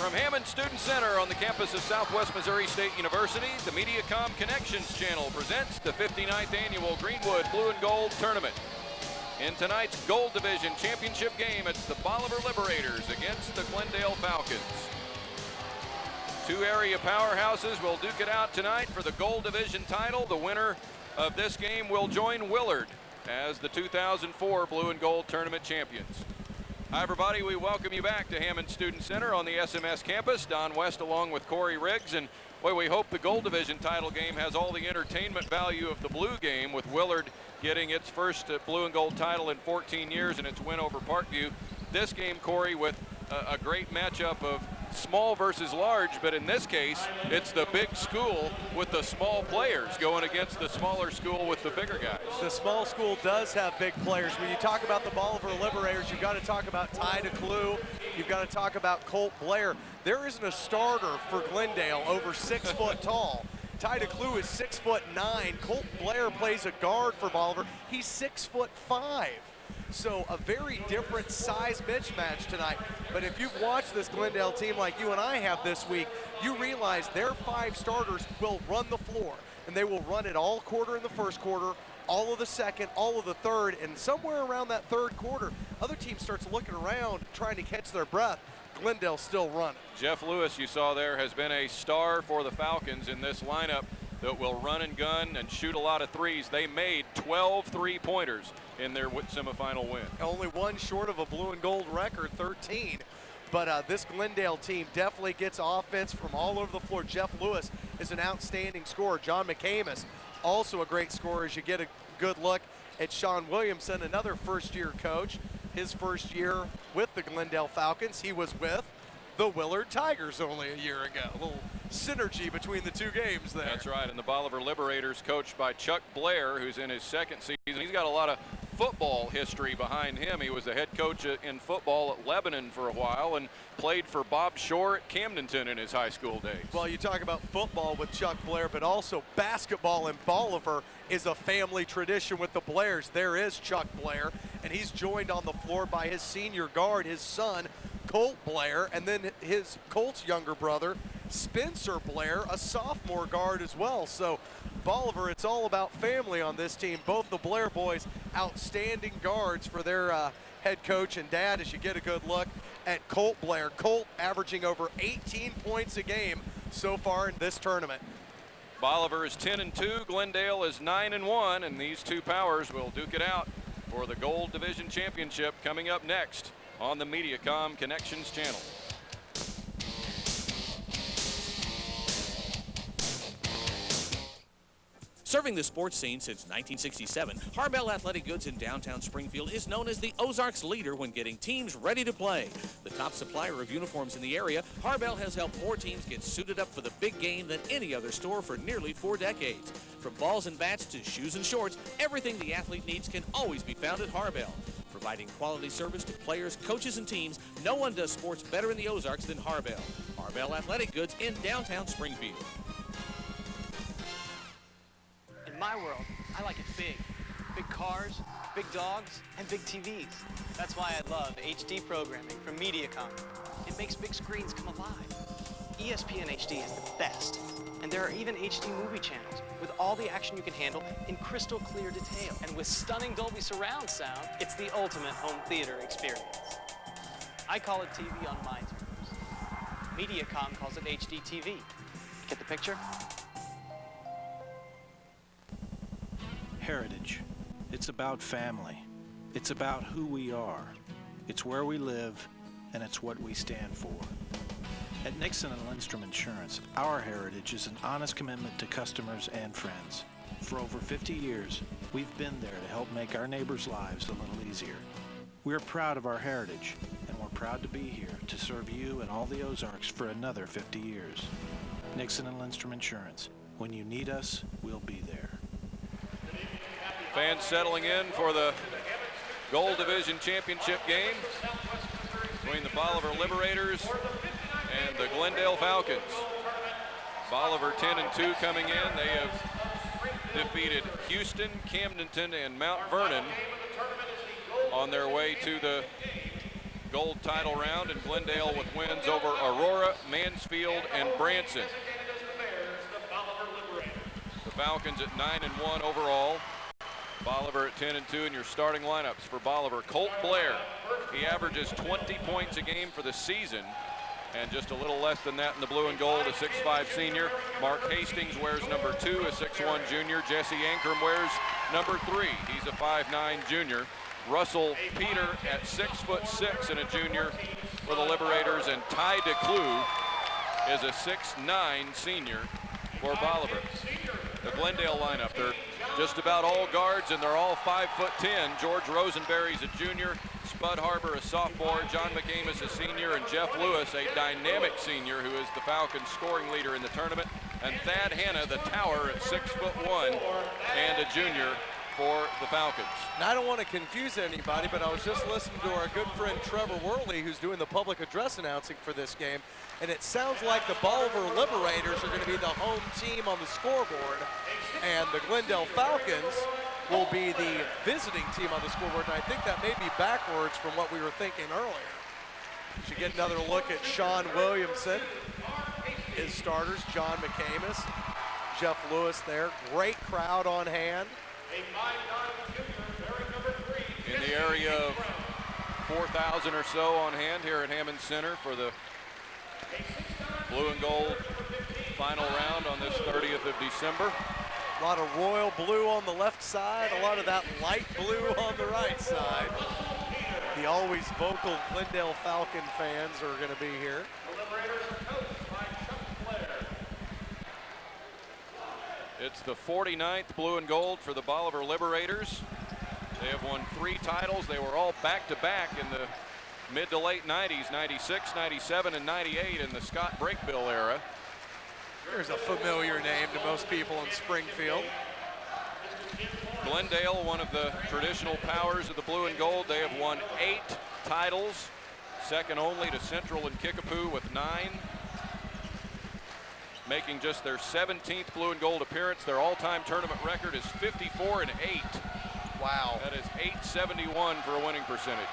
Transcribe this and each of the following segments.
From Hammond Student Center on the campus of Southwest Missouri State University, the Mediacom Connections channel presents the 59th annual Greenwood Blue and Gold Tournament. In tonight's Gold Division Championship game, it's the Bolivar Liberators against the Glendale Falcons. Two area powerhouses will duke it out tonight for the Gold Division title. The winner of this game will join Willard as the 2004 Blue and Gold Tournament champions. Hi everybody, we welcome you back to Hammond Student Center on the SMS campus. Don West along with Corey Riggs, and boy, we hope the Gold Division title game has all the entertainment value of the blue game, with Willard getting its first blue and gold title in 14 years and its win over Parkview. This game, Corey, with a great matchup of small versus large, but in this case, it's the big school with the small players going against the smaller school with the bigger guys. The small school does have big players. When you talk about the Bolivar Liberators, you've got to talk about Ty DeClue. You've got to talk about Colt Blair. There isn't a starter for Glendale over 6 foot tall. Ty DeClue is 6'9". Colt Blair plays a guard for Bolivar. He's 6'5". So a very different size mismatch tonight. But if you've watched this Glendale team like you and I have this week, you realize their 5 starters will run the floor. And they will run it all quarter in the first quarter, all of the second, all of the third, and somewhere around that third quarter, other team starts looking around, trying to catch their breath. Glendale still running. Jeff Lewis, you saw there, has been a star for the Falcons in this lineup that will run and gun and shoot a lot of threes. They made 12 three-pointers in their semifinal win. Only one short of a blue and gold record, 13. But this Glendale team definitely gets offense from all over the floor. Jeff Lewis is an outstanding scorer. John McCamus, also a great scorer, as you get a good look at Sean Williamson, another first-year coach. His first year with the Glendale Falcons, he was with the Willard Tigers only a year ago. A little synergy between the two games there. That's right, and the Bolivar Liberators, coached by Chuck Blair, who's in his second season. He's got a lot of football history behind him. He was the head coach in football at Lebanon for a while and played for Bob Shore at Camdenton in his high school days. Well, you talk about football with Chuck Blair, but also basketball in Bolivar is a family tradition with the Blairs. There is Chuck Blair, and he's joined on the floor by his senior guard, his son, Colt Blair, and then his Colt's younger brother, Spencer Blair, a sophomore guard as well. So Bolivar, it's all about family on this team. Both the Blair boys, outstanding guards for their head coach and dad, as you get a good look at Colt Blair. Colt averaging over 18 points a game so far in this tournament. Bolivar is 10-2, Glendale is 9-1, and these two powers will duke it out for the Gold Division Championship coming up next on the Mediacom Connections channel. Serving the sports scene since 1967, Harbell Athletic Goods in downtown Springfield is known as the Ozarks leader when getting teams ready to play. The top supplier of uniforms in the area, Harbell has helped more teams get suited up for the big game than any other store for nearly 4 decades. From balls and bats to shoes and shorts, everything the athlete needs can always be found at Harbell. Providing quality service to players, coaches, and teams, no one does sports better in the Ozarks than Harbell. Harbell Athletic Goods in downtown Springfield. In my world, I like it big. Big cars, big dogs, and big TVs. That's why I love HD programming from Mediacom. It makes big screens come alive. ESPN HD is the best. And there are even HD movie channels with all the action you can handle in crystal clear detail. And with stunning Dolby surround sound, it's the ultimate home theater experience. I call it TV on my terms. Mediacom calls it HD TV. Get the picture? Heritage. It's about family. It's about who we are. It's where we live, and it's what we stand for. At Nixon & Lindstrom Insurance, our heritage is an honest commitment to customers and friends. For over 50 years, we've been there to help make our neighbors' lives a little easier. We're proud of our heritage, and we're proud to be here to serve you and all the Ozarks for another 50 years. Nixon & Lindstrom Insurance. When you need us, we'll be there. Fans settling in for the Gold Division Championship game between the Bolivar Liberators and the Glendale Falcons. Bolivar 10-2 coming in. They have defeated Houston, Camdenton, and Mount Vernon on their way to the gold title round, and Glendale with wins over Aurora, Mansfield, and Branson. The Falcons at 9-1 overall. Bolivar at 10-2 in your starting lineups for Bolivar. Colt Blair, he averages 20 points a game for the season, and just a little less than that in the blue and gold, a 6'5" senior. Mark Hastings wears number 2, a 6'1" junior. Jesse Ankrum wears number 3. He's a 5'9" junior. Russell Peter at 6'6" and a junior for the Liberators, and Ty DeClue is a 6'9" senior for Bolivar. The Glendale lineup, they're just about all guards, and they're all 5'10". George Rosenberry's a junior, Spud Harbor a sophomore, John McAmis a senior, and Jeff Lewis a dynamic senior who is the Falcons scoring leader in the tournament, and Thad Hanna, the tower, at 6'1" and a junior for the Falcons. Now, I don't want to confuse anybody, but I was just listening to our good friend Trevor Worley, who's doing the public address announcing for this game, and it sounds like the Bolivar Liberators are going to be the home team on the scoreboard, and the Glendale Falcons will be the visiting team on the scoreboard, and I think that may be backwards from what we were thinking earlier. You should get another look at Sean Williamson, his starters, John McAmis, Jeff Lewis there. Great crowd on hand. In the area of 4,000 or so on hand here at Hammond Center for the blue and gold final round on this 30th of December. A lot of royal blue on the left side, a lot of that light blue on the right side. The always vocal Glendale Falcon fans are going to be here. It's the 49th blue and gold for the Bolivar Liberators. They have won 3 titles. They were all back-to-back in the mid to late 90s, 96, 97, and 98 in the Scott Brakebill era. There's a familiar name to most people in Springfield. Glendale, one of the traditional powers of the blue and gold. They have won 8 titles, second only to Central and Kickapoo with 9. Making just their 17th blue and gold appearance. Their all-time tournament record is 54-8. Wow. That is 871 for a winning percentage.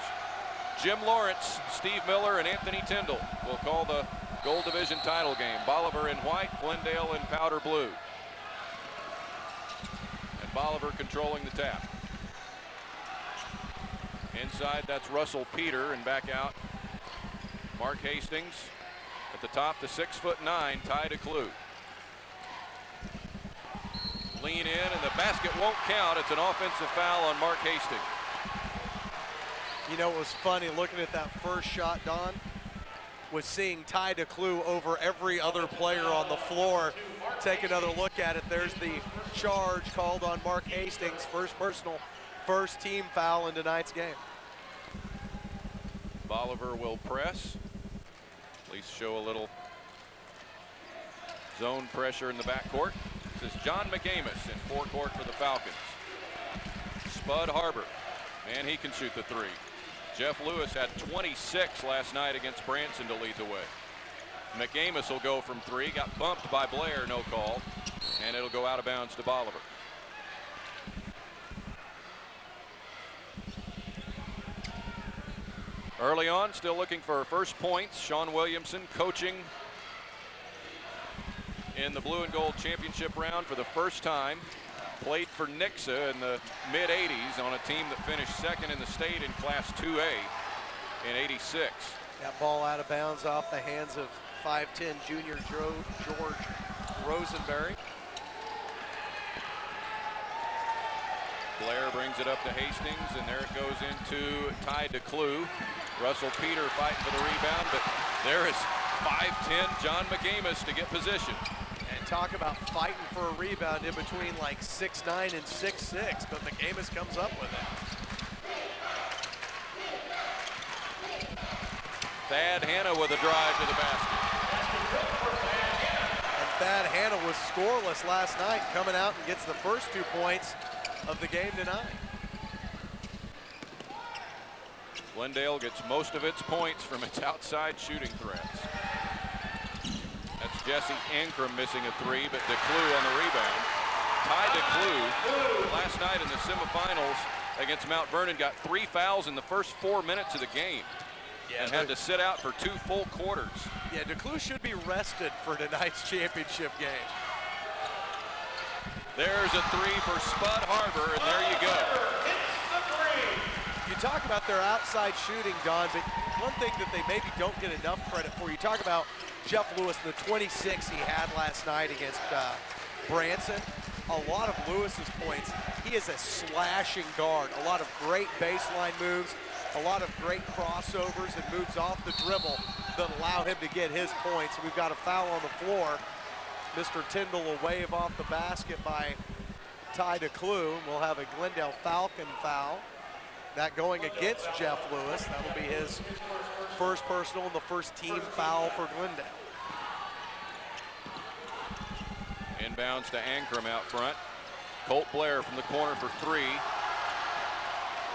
Jim Lawrence, Steve Miller, and Anthony Tyndall will call the Gold Division title game. Bolivar in white, Glendale in powder blue. And Bolivar controlling the tap. Inside, that's Russell Peter, and back out, Mark Hastings. At the top, the 6'9", Ty DeClue. Lean in, and the basket won't count. It's an offensive foul on Mark Hastings. You know, it was funny looking at that first shot, Don, was seeing Ty DeClue over every other player on the floor. Take another look at it. There's the charge called on Mark Hastings, first personal, first team foul in tonight's game. Bolivar will press. At least show a little zone pressure in the backcourt. This is John McAmis in forecourt for the Falcons. Spud Harbor, and he can shoot the 3. Jeff Lewis had 26 last night against Branson to lead the way. McAmis will go from 3, got bumped by Blair, no call, and it'll go out of bounds to Bolivar. Early on, still looking for first points. Sean Williamson coaching in the blue and gold championship round for the first time. Played for Nixa in the mid-'80s on a team that finished second in the state in Class 2A in '86. That ball out of bounds off the hands of 5'10" junior George Rosenberry. Blair brings it up to Hastings, and there it goes into Ty DeClue. Russell Peter fighting for the rebound, but there is 5'10" John McAmis to get position. And talk about fighting for a rebound in between like 6'9" and 6'6", but McAmis comes up with it. Thad Hanna with a drive to the basket. And Thad Hanna was scoreless last night, coming out and gets the first 2 points of the game tonight. Glendale gets most of its points from its outside shooting threats. That's Jesse Ankrum missing a 3, but DeClue on the rebound. Ty DeClue last night in the semifinals against Mount Vernon got 3 fouls in the first 4 minutes of the game. Yeah, and had to sit out for 2 full quarters. Yeah, DeClue should be rested for tonight's championship game. There's a 3 for Spud Harbor, and there you go. You talk about their outside shooting, Don, but one thing that they maybe don't get enough credit for, you talk about Jeff Lewis, the 26 he had last night against Branson. A lot of Lewis's points, he is a slashing guard. A lot of great baseline moves, a lot of great crossovers and moves off the dribble that allow him to get his points. We've got a foul on the floor. Mr. Tyndall will wave off the basket by Ty DeClue. We'll have a Glendale Falcon foul. That going against Jeff Lewis. That will be his first personal and the first team foul for Glendale. Inbounds to Ankrum out front. Colt Blair from the corner for 3.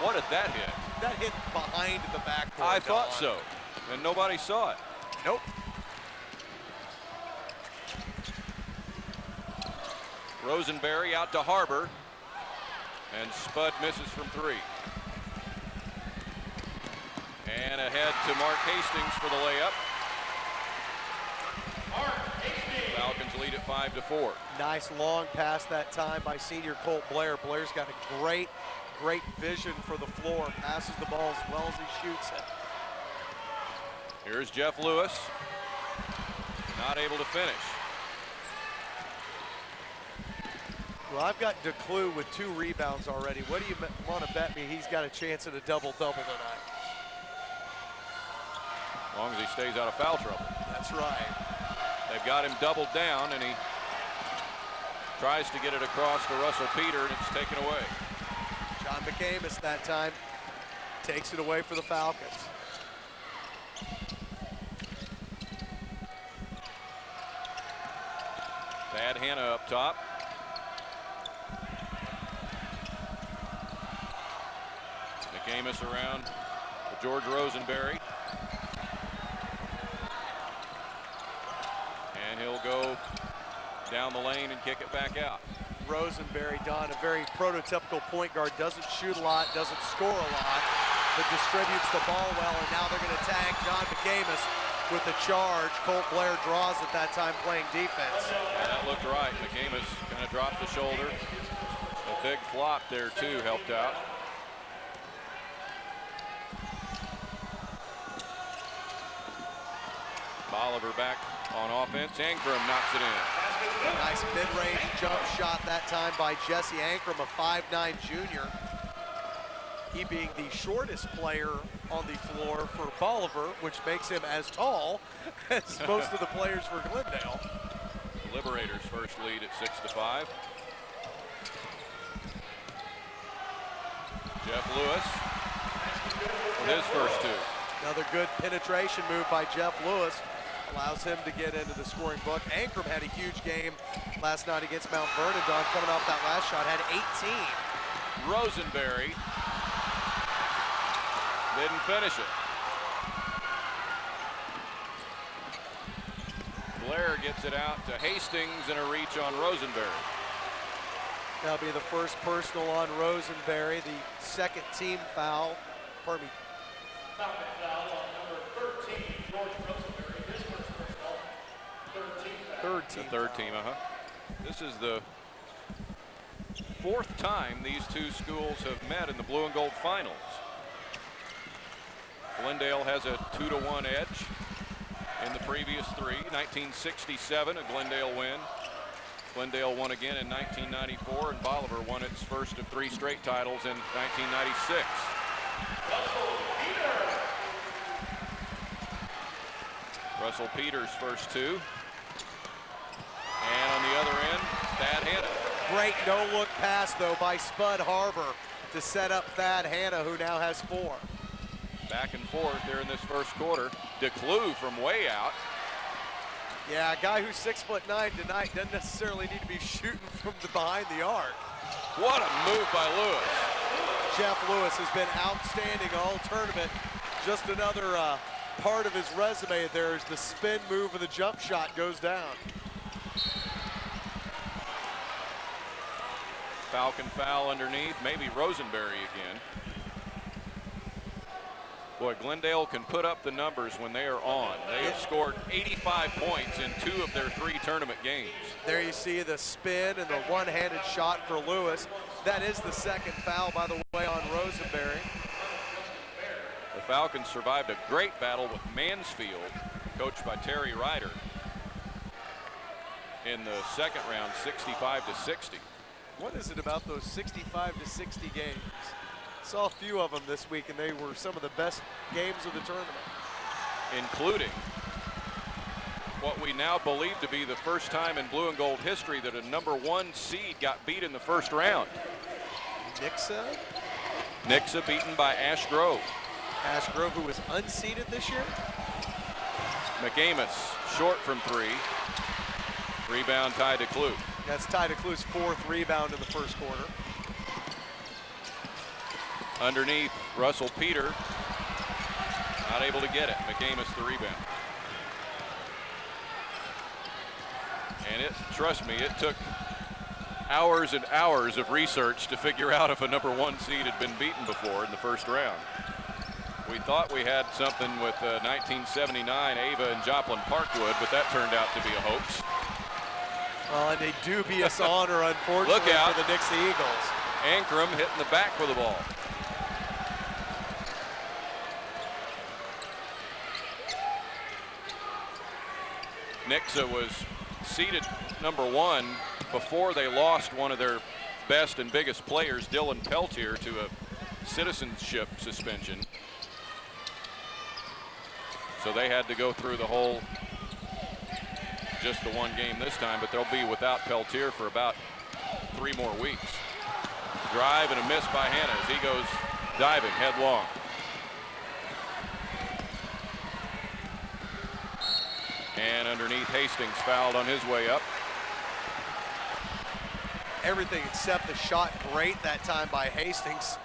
What did that hit? That hit behind the backboard. I thought so, and nobody saw it. Nope. Rosenberry out to Harbor, and Spud misses from 3. And ahead to Mark Hastings for the layup. Falcons lead at 5-4. Nice long pass that time by senior Colt Blair. Blair's got a great vision for the floor. Passes the ball as well as he shoots it. Here's Jeff Lewis. Not able to finish. Well, I've got DeClue with 2 rebounds already. What do you want to bet me he's got a chance at a double-double tonight? As long as he stays out of foul trouble. That's right. They've got him doubled down, and he tries to get it across to Russell Peter, and it's taken away. John McCamus that time takes it away for the Falcons. Thad Hanna up top. McCamus around to George Rosenberry. And he'll go down the lane and kick it back out. Rosenberry, Don, a very prototypical point guard, doesn't shoot a lot, doesn't score a lot, but distributes the ball well, and now they're going to tag John McCamus with the charge. Colt Blair draws at that time playing defense. Yeah, that looked right. McCamus kind of dropped the shoulder. A big flop there, too, helped out. Bolivar back on offense. Ankrum knocks it in. Nice mid-range jump shot that time by Jesse Ankrum, a 5'9" junior. He being the shortest player on the floor for Bolivar, which makes him as tall as most of the players for Glendale. The Liberators first lead at 6-5. Jeff Lewis with his first 2. Another good penetration move by Jeff Lewis. Allows him to get into the scoring book. Ankrum had a huge game last night against Mount Vernon. Don, coming off that last shot, had 18. Rosenberry didn't finish it. Blair gets it out to Hastings and a reach on Rosenberry. That'll be the first personal on Rosenberry, the second team foul. Pardon me. Third team, This is the 4th time these 2 schools have met in the blue and gold finals. Glendale has a 2-1 edge in the previous 3. 1967, a Glendale win. Glendale won again in 1994, and Bolivar won its first of 3 straight titles in 1996. Russell Peters' first 2. And on the other end, Thad Hanna. Great no-look pass, though, by Spud Harbor to set up Thad Hanna, who now has 4. Back and forth there in this first quarter. DeClue from way out. Yeah, a guy who's 6'9" tonight doesn't necessarily need to be shooting from behind the arc. What a move by Lewis. Jeff Lewis has been outstanding all tournament. Just another part of his resume there is the spin move and the jump shot goes down. Falcon foul underneath, maybe Rosenberry again. Boy, Glendale can put up the numbers when they are on. They have scored 85 points in 2 of their 3 tournament games. There you see the spin and the one-handed shot for Lewis. That is the second foul, by the way, on Rosenberry. The Falcons survived a great battle with Mansfield, coached by Terry Ryder, in the second round, 65-60. What is it about those 65-60 games? Saw a few of them this week, and they were some of the best games of the tournament. Including what we now believe to be the first time in blue and gold history that a #1 seed got beat in the first round. Nixa beaten by Ash Grove. Ash Grove, who was unseeded this year. McAmis short from 3. Rebound Ty DeClue. That's Ty DeClue's 4th rebound in the first quarter. Underneath, Russell Peter, not able to get it. McAmis the rebound. And trust me, it took hours and hours of research to figure out if a #1 seed had been beaten before in the first round. We thought we had something with 1979 Ava and Joplin Parkwood, but that turned out to be a hoax. Well, and a dubious honor, unfortunately, Look out. for the Nixie Eagles. Ankrum hitting the back with the ball. Nixa was seeded #1 before they lost one of their best and biggest players, Dylan Peltier, to a citizenship suspension. So they had to go through the whole, just the 1 game this time, but they'll be without Peltier for about 3 more weeks. Drive and a miss by Hanna as he goes diving headlong. And underneath, Hastings fouled on his way up. Everything except the shot, great that time by Hastings.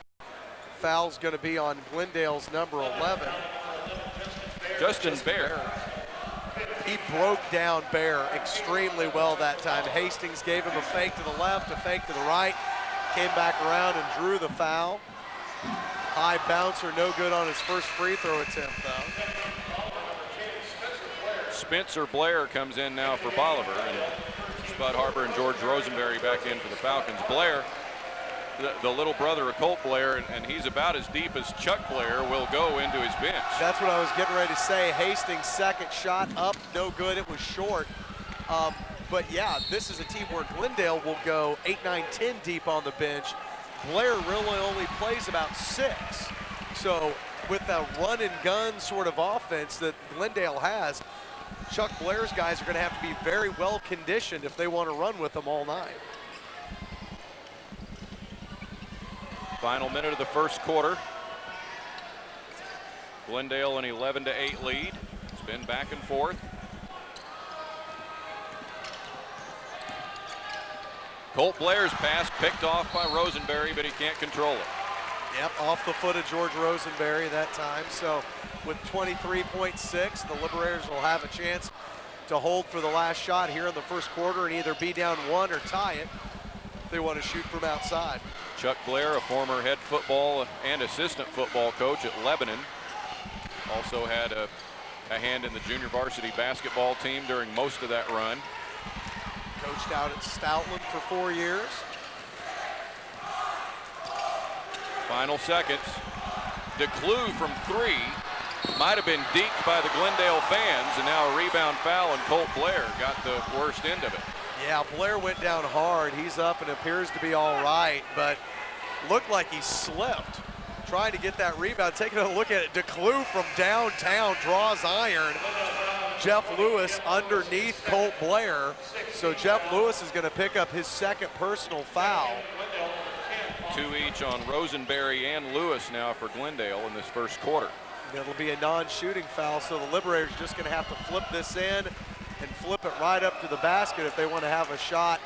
Foul's going to be on Glendale's #11. Justin Bear. He broke down Bear extremely well that time. Hastings gave him a fake to the left, a fake to the right, came back around and drew the foul. High bouncer, no good on his first free throw attempt, though. Spencer Blair comes in now for Bolivar, and Spud Harper and George Rosenberry back in for the Falcons. Blair, the little brother of Colt Blair, and he's about as deep as Chuck Blair, will go into his bench. That's what I was getting ready to say. Hastings' second shot up, no good. It was short. But yeah, this is a team where Glendale will go 8, 9, 10 deep on the bench. Blair really only plays about 6. So with that run and gun sort of offense that Glendale has, Chuck Blair's guys are going to have to be very well conditioned if they want to run with them all night. Final minute of the first quarter. Glendale an 11-8 lead. It's been back and forth. Colt Blair's pass picked off by Rosenberry, but he can't control it. Yep, off the foot of George Rosenberry that time. So with 23.6, the Liberators will have a chance to hold for the last shot here in the first quarter and either be down 1 or tie it if they want to shoot from outside. Chuck Blair, a former head football and assistant football coach at Lebanon, also had a hand in the junior varsity basketball team during most of that run. Coached out at Stoutland for 4 years. Final seconds. DeClue from 3 might have been deked by the Glendale fans, and now a rebound foul, and Colt Blair got the worst end of it. Yeah, Blair went down hard. He's up and appears to be all right, but looked like he slipped trying to get that rebound. Taking a look at it, DeClue from downtown draws iron. Jeff Lewis underneath Colt Blair. So Jeff Lewis is going to pick up his second personal foul. 2 each on Rosenberry and Lewis now for Glendale in this first quarter. It'll be a non-shooting foul, so the Liberators are just going to have to flip this in and flip it right up to the basket if they want to have a shot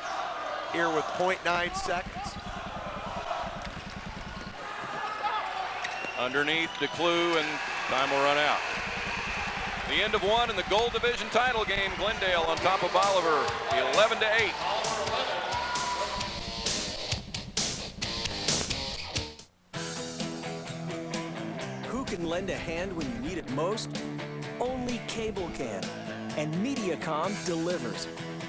here with 0.9 seconds. Underneath DeClue, and time will run out. The end of 1 in the Gold Division title game. Glendale on top of Bolivar, 11-8. Who can lend a hand when you need it most? Only cable can. And Mediacom delivers.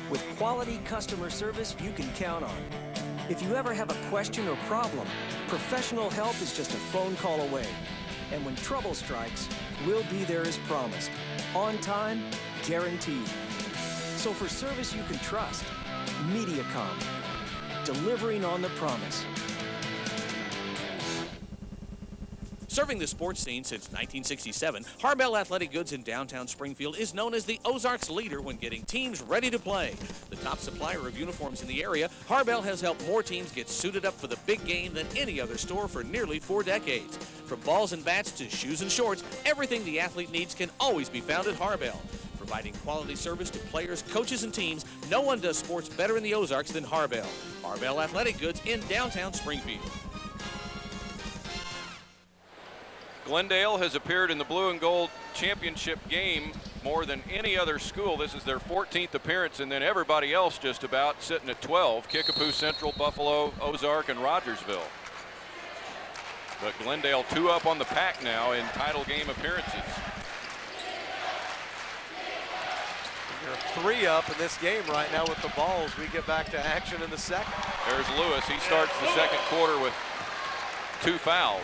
With quality customer service you can count on. If you ever have a question or problem, professional help is just a phone call away. And when trouble strikes, we'll be there as promised. On time, guaranteed. So for service you can trust, Mediacom. Delivering on the promise. Serving the sports scene since 1967, Harbell Athletic Goods in downtown Springfield is known as the Ozarks leader when getting teams ready to play. The top supplier of uniforms in the area, Harbell has helped more teams get suited up for the big game than any other store for nearly 4 decades. From balls and bats to shoes and shorts, everything the athlete needs can always be found at Harbell. Providing quality service to players, coaches, and teams, no one does sports better in the Ozarks than Harbell. Harbell Athletic Goods in downtown Springfield. Glendale has appeared in the blue and gold championship game more than any other school. This is their 14th appearance, and then everybody else just about sitting at 12. Kickapoo Central, Buffalo, Ozark, and Rogersville. But Glendale 2 up on the pack now in title game appearances. They're 3 up in this game right now with the ball as we get back to action in the second. There's Lewis. He starts the second quarter with 2 fouls.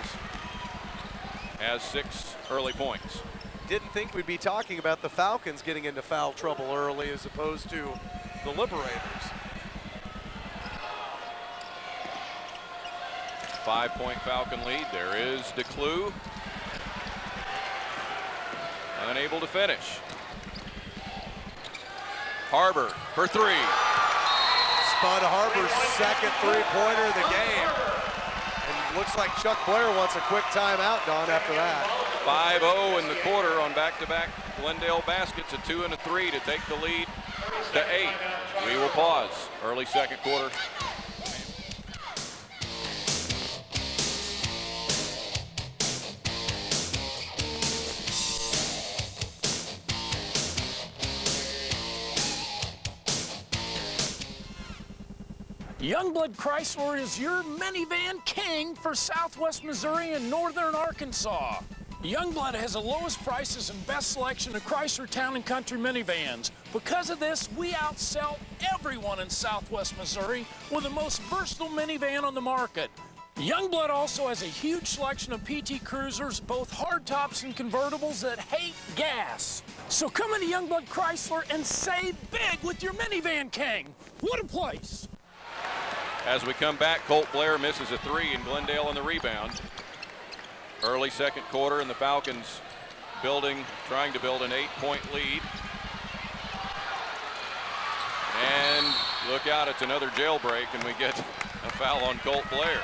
Has 6 early points. Didn't think we'd be talking about the Falcons getting into foul trouble early as opposed to the Liberators. 5-point Falcon lead. There is DeClue. Unable to finish. Harbor for 3. Spud Harbor's second 3-pointer of the game. And looks like Chuck Blair wants a quick timeout, Don, after that. 5-0 in the quarter on back-to-back Glendale baskets. A 2 and a 3 to take the lead to 8. We will pause. Early second quarter. Youngblood Chrysler is your minivan king for Southwest Missouri and Northern Arkansas. Youngblood has the lowest prices and best selection of Chrysler Town and Country minivans. Because of this, we outsell everyone in Southwest Missouri with the most versatile minivan on the market. Youngblood also has a huge selection of PT Cruisers, both hardtops and convertibles that hate gas. So come into Youngblood Chrysler and save big with your minivan king. What a place! As we come back, Colt Blair misses a 3 and Glendale on the rebound. Early second quarter, and the Falcons trying to build an 8-point lead. And look out, it's another jailbreak, and we get a foul on Colt Blair.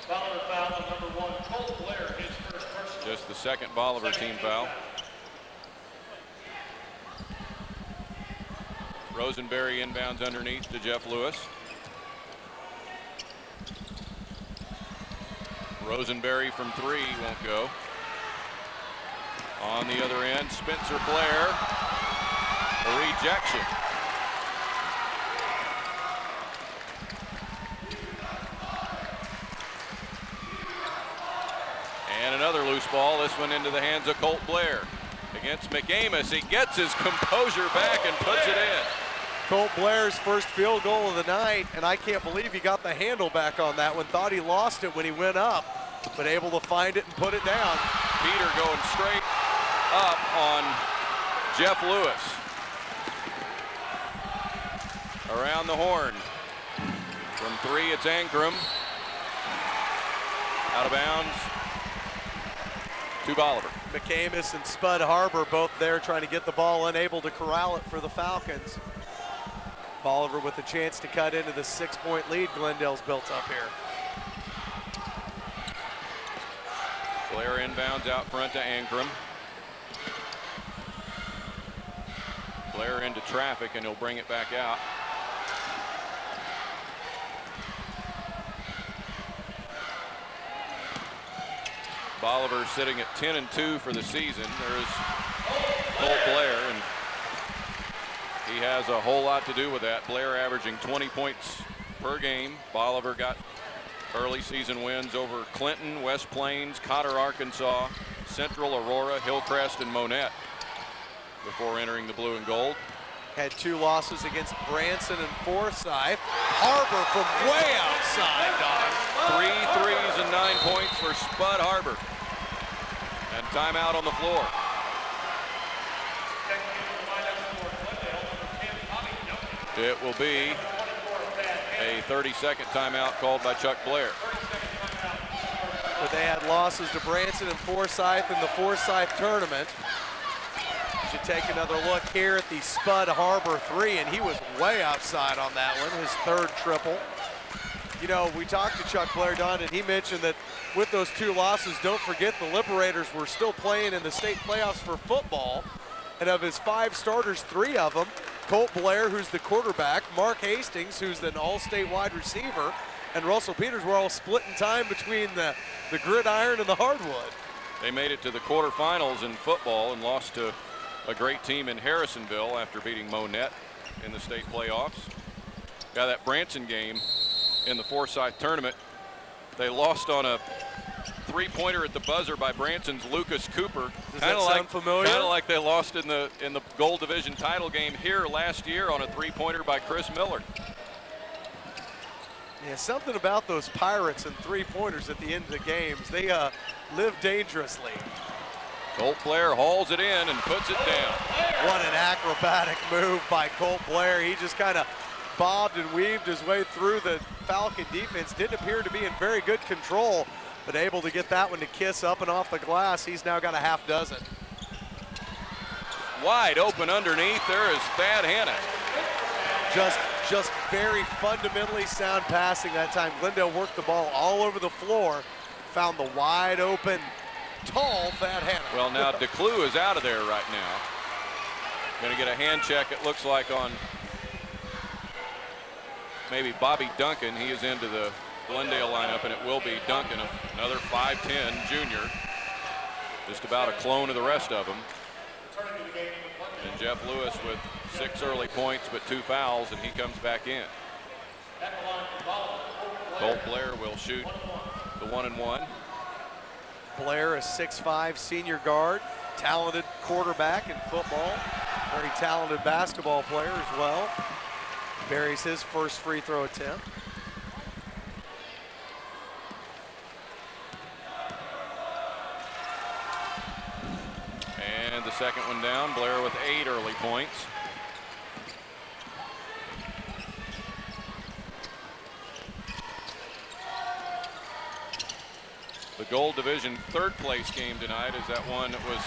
Foul on number 1, Colt Blair, his first personal. Just the second Bolivar team foul. Rosenberry inbounds underneath to Jeff Lewis. Rosenberry from 3 won't go. On the other end, Spencer Blair, a rejection. And another loose ball, this one into the hands of Colt Blair. Against McAmis, he gets his composure back and puts it in. Colt Blair's first field goal of the night, and I can't believe he got the handle back on that one. Thought he lost it when he went up, but able to find it and put it down. Peter going straight up on Jeff Lewis. Around the horn. From 3, it's Ankrum. Out of bounds to Bolivar. McAmis and Spud Harbor both there trying to get the ball, unable to corral it for the Falcons. Bolivar with a chance to cut into the 6-point lead Glendale's built up here. Blair inbounds out front to Ankrum. Blair into traffic, and he'll bring it back out. Bolivar sitting at 10 and 2 for the season. There's Colt Blair, and he has a whole lot to do with that. Blair averaging 20 points per game. Bolivar got Early season wins over Clinton, West Plains, Cotter, Arkansas, Central, Aurora, Hillcrest, and Monette before entering the blue and gold. Had 2 losses against Branson and Forsyth. Harbor from way outside, Don. 3 threes and 9 points for Spud Harbor. And timeout on the floor. It will be a 30-second timeout called by Chuck Blair. But they had losses to Branson and Forsyth in the Forsyth tournament. You should take another look here at the Spud Harbor 3, and he was way outside on that one, his 3rd triple. You know, we talked to Chuck Blair, Don, and he mentioned that with those 2 losses, don't forget the Liberators were still playing in the state playoffs for football. And of his 5 starters, 3 of them, Colt Blair, who's the quarterback, Mark Hastings, who's an all-state wide receiver, and Russell Peters were all splitting time between the gridiron and the hardwood. They made it to the quarterfinals in football and lost to a great team in Harrisonville after beating Monette in the state playoffs. Yeah, that Branson game in the Forsyth tournament, they lost on a 3-pointer at the buzzer by Branson's Lucas Cooper. Does that sound familiar? Kind of like they lost in the Gold Division title game here last year on a 3-pointer by Chris Miller. Yeah, something about those Pirates and 3-pointers at the end of the games. They live dangerously. Colt Blair hauls it in and puts it down. What an acrobatic move by Colt Blair. He just kind of bobbed and weaved his way through the Falcon defense. Didn't appear to be in very good control, but able to get that one to kiss up and off the glass. He's now got a half dozen. Wide open underneath. There is Thad Hanna. Just very fundamentally sound passing that time. Glendale worked the ball all over the floor, found the wide open, tall Thad Hanna. Well, now DeClue is out of there right now. Going to get a hand check, it looks like, on maybe Bobby Duncan. He is into the Glendale lineup, and it will be Duncan, another 5'10" junior, just about a clone of the rest of them. And Jeff Lewis with 6 early points but 2 fouls, and he comes back in. Colt Blair will shoot the 1-and-1. Blair, a 6'5" senior guard, talented quarterback in football, very talented basketball player as well. Buries his first free throw attempt. And the second one down. Blair with 8 early points. The Gold Division 3rd place game tonight is that one that was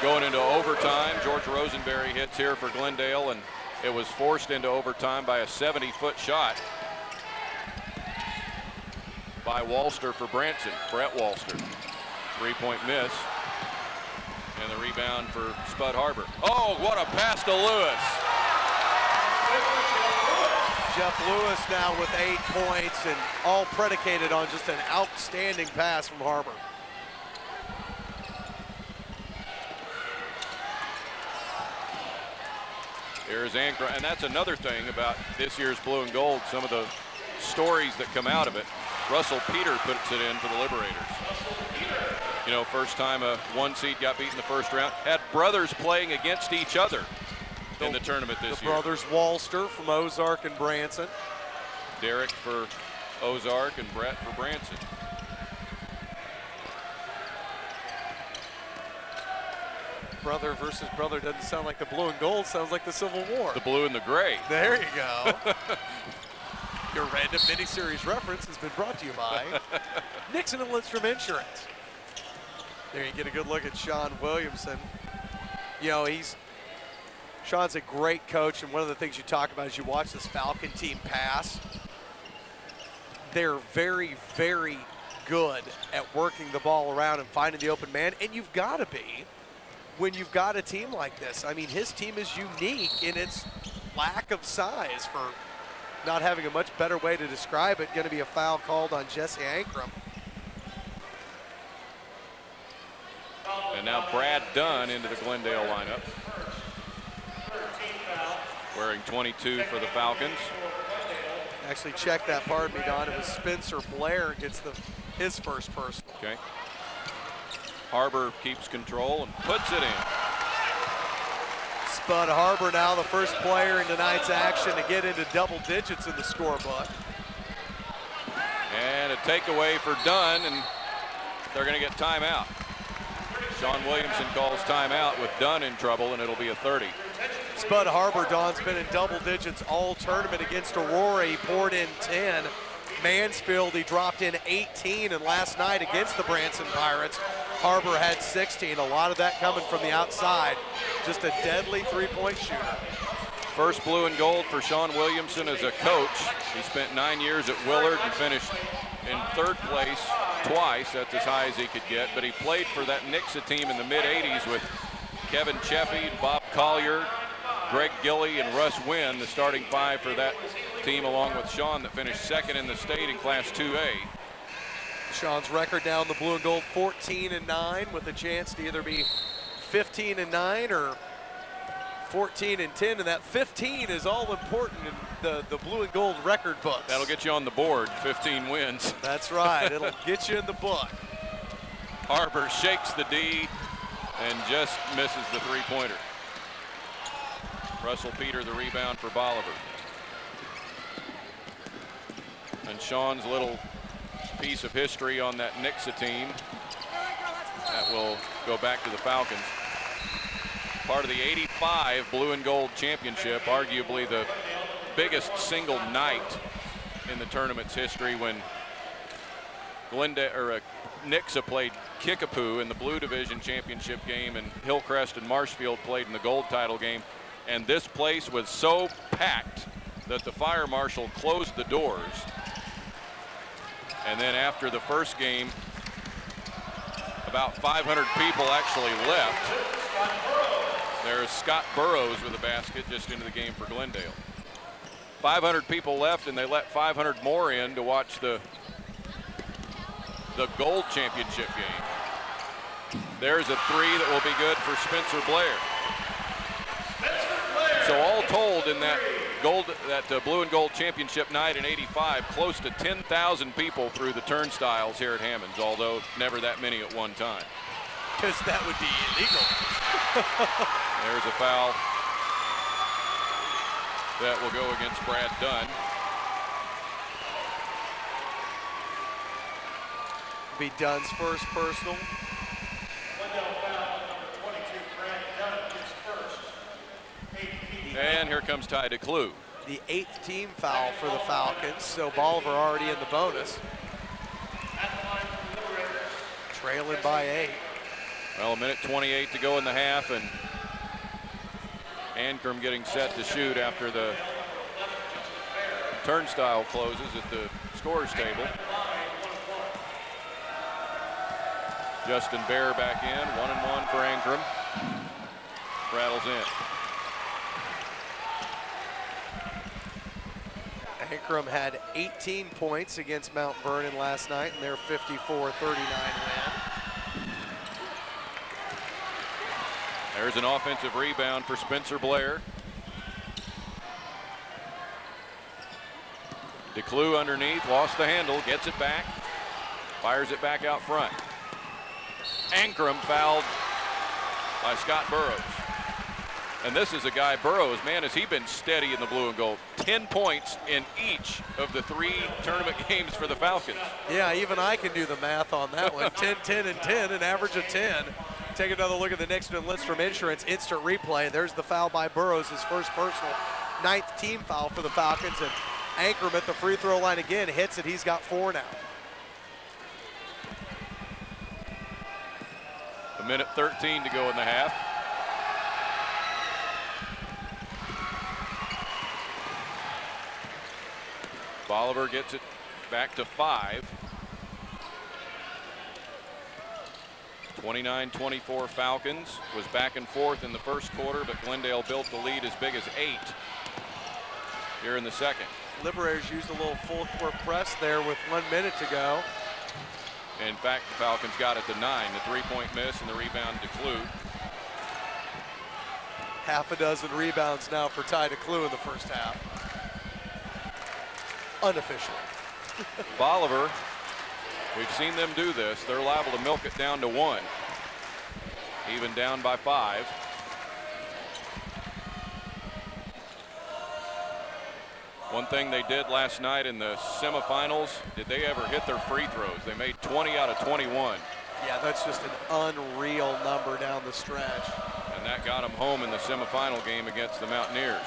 going into overtime. George Rosenberry hits here for Glendale, and it was forced into overtime by a 70-foot shot by Walster for Branson. Brett Walster. 3-point miss. And the rebound for Spud Harbor. Oh, what a pass to Lewis. Jeff Lewis now with 8 points, and all predicated on just an outstanding pass from Harbor. Here's Ankrum, and that's another thing about this year's blue and gold, some of the stories that come out of it. Russell Peter puts it in for the Liberators. You know, first time a 1 seed got beat in the first round. Had brothers playing against each other in the tournament this year. The brothers Walster from Ozark and Branson. Derek for Ozark and Brett for Branson. Brother versus brother doesn't sound like the blue and gold, sounds like the Civil War. The blue and the gray. There you go. Your random miniseries reference has been brought to you by Nixon and Lindstrom Insurance. There you get a good look at Sean Williamson. You know, Sean's a great coach, and one of the things you talk about is you watch this Falcon team pass. They're very, very good at working the ball around and finding the open man, and you've got to be when you've got a team like this. I mean, his team is unique in its lack of size, for not having a much better way to describe it. Going to be a foul called on Jesse Ankrum. And now Brad Dunn into the Glendale lineup, wearing 22 for the Falcons. Actually, check that, pardon me, Don. It was Spencer Blair gets his first personal. Okay. Harbor keeps control and puts it in. Spud Harbor now the first player in tonight's action to get into double digits in the scorebook. And a takeaway for Dunn, and they're going to get timeout. Sean Williamson calls timeout with Dunn in trouble, and it'll be a 30. Spud Harbor, Don's been in double digits all tournament against Aurora. He poured in 10. Mansfield, he dropped in 18, and last night against the Branson Pirates, Harbor had 16. A lot of that coming from the outside. Just a deadly three-point shooter. First blue and gold for Sean Williamson as a coach. He spent 9 years at Willard and finished in third place twice. That's as high as he could get. But he played for that Nixa team in the mid-'80s with Kevin Cheffy, Bob Collier, Greg Gilly, and Russ Wynn, the starting five for that team, along with Sean, that finished second in the state in Class 2A. Sean's record now in the blue and gold, 14-9, with a chance to either be 15-9 or 14-10, and that 15 is all important in the blue and gold record books. That'll get you on the board, 15 wins. That's right, it'll get you in the book. Harbor shakes the D and just misses the three-pointer. Russell Peter the rebound for Bolivar. And Sean's little piece of history on that Nixa team that will go back to the Falcons. Part of the '85 blue and gold championship, arguably the biggest single night in the tournament's history, when Nixa played Kickapoo in the blue division championship game, and Hillcrest and Marshfield played in the gold title game. And this place was so packed that the fire marshal closed the doors. And then after the first game, about 500 people actually left. There's Scott Burrows with a basket just into the game for Glendale. 500 people left, and they let 500 more in to watch the gold championship game. There's a three that will be good for Spencer Blair. So all told, in that blue and gold championship night in '85, close to 10,000 people through the turnstiles here at Hammonds, although never that many at one time. Because that would be illegal. There's a foul that will go against Brad Dunn. Be Dunn's first personal. And here comes Ty DeClue. The 8th team foul for the Falcons, so Bolivar already in the bonus. Trailing by 8. Well, a minute 28 to go in the half, and Ancrum getting set to shoot after the turnstile closes at the scorer's table. Justin Bear back in, 1-1 for Ancrum. Rattles in. Ancrum had 18 points against Mount Vernon last night in their 54-39 win. There's an offensive rebound for Spencer Blair. DeClue underneath, lost the handle, gets it back, fires it back out front. Ancrum fouled by Scott Burrows. And this is a guy, Burrows, man, has he been steady in the blue and gold. 10 points in each of the 3 tournament games for the Falcons. Yeah, even I can do the math on that one. 10, 10, and 10, an average of 10. Take another look at the next one, Lindstrom Insurance instant replay. There's the foul by Burrows, his first personal, 9th team foul for the Falcons. And Ancrum at the free throw line again, hits it. He's got 4 now. A minute 13 to go in the half. Bolivar gets it back to 5. 29-24 Falcons. Was back and forth in the first quarter, but Glendale built the lead as big as 8 here in the second. Liberators used a little full court press there with 1 minute to go. In fact, the Falcons got it to 9. The three-point miss and the rebound to DeClue. Half a dozen rebounds now for Ty DeClue in the first half. unofficially. Bolivar, we've seen them do this. They're liable to milk it down to 1. Even down by 5. One thing they did last night in the semifinals, did they ever hit their free throws? They made 20 out of 21. Yeah, that's just an unreal number down the stretch. And that got them home in the semifinal game against the Mountaineers.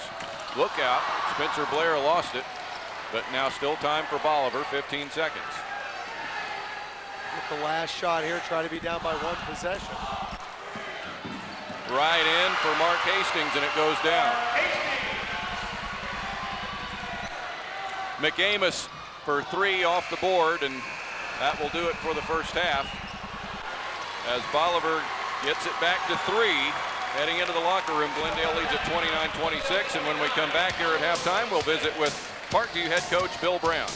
Look out, Spencer Blair lost it, but now still time for Bolivar, 15 seconds. Get the last shot here, try to be down by 1 possession. Right in for Mark Hastings, and it goes down. McAmis for 3 off the board, and that will do it for the first half. As Bolivar gets it back to 3, heading into the locker room. Glendale leads at 29-26, and when we come back here at halftime, we'll visit with Parkview head coach Bill Brown.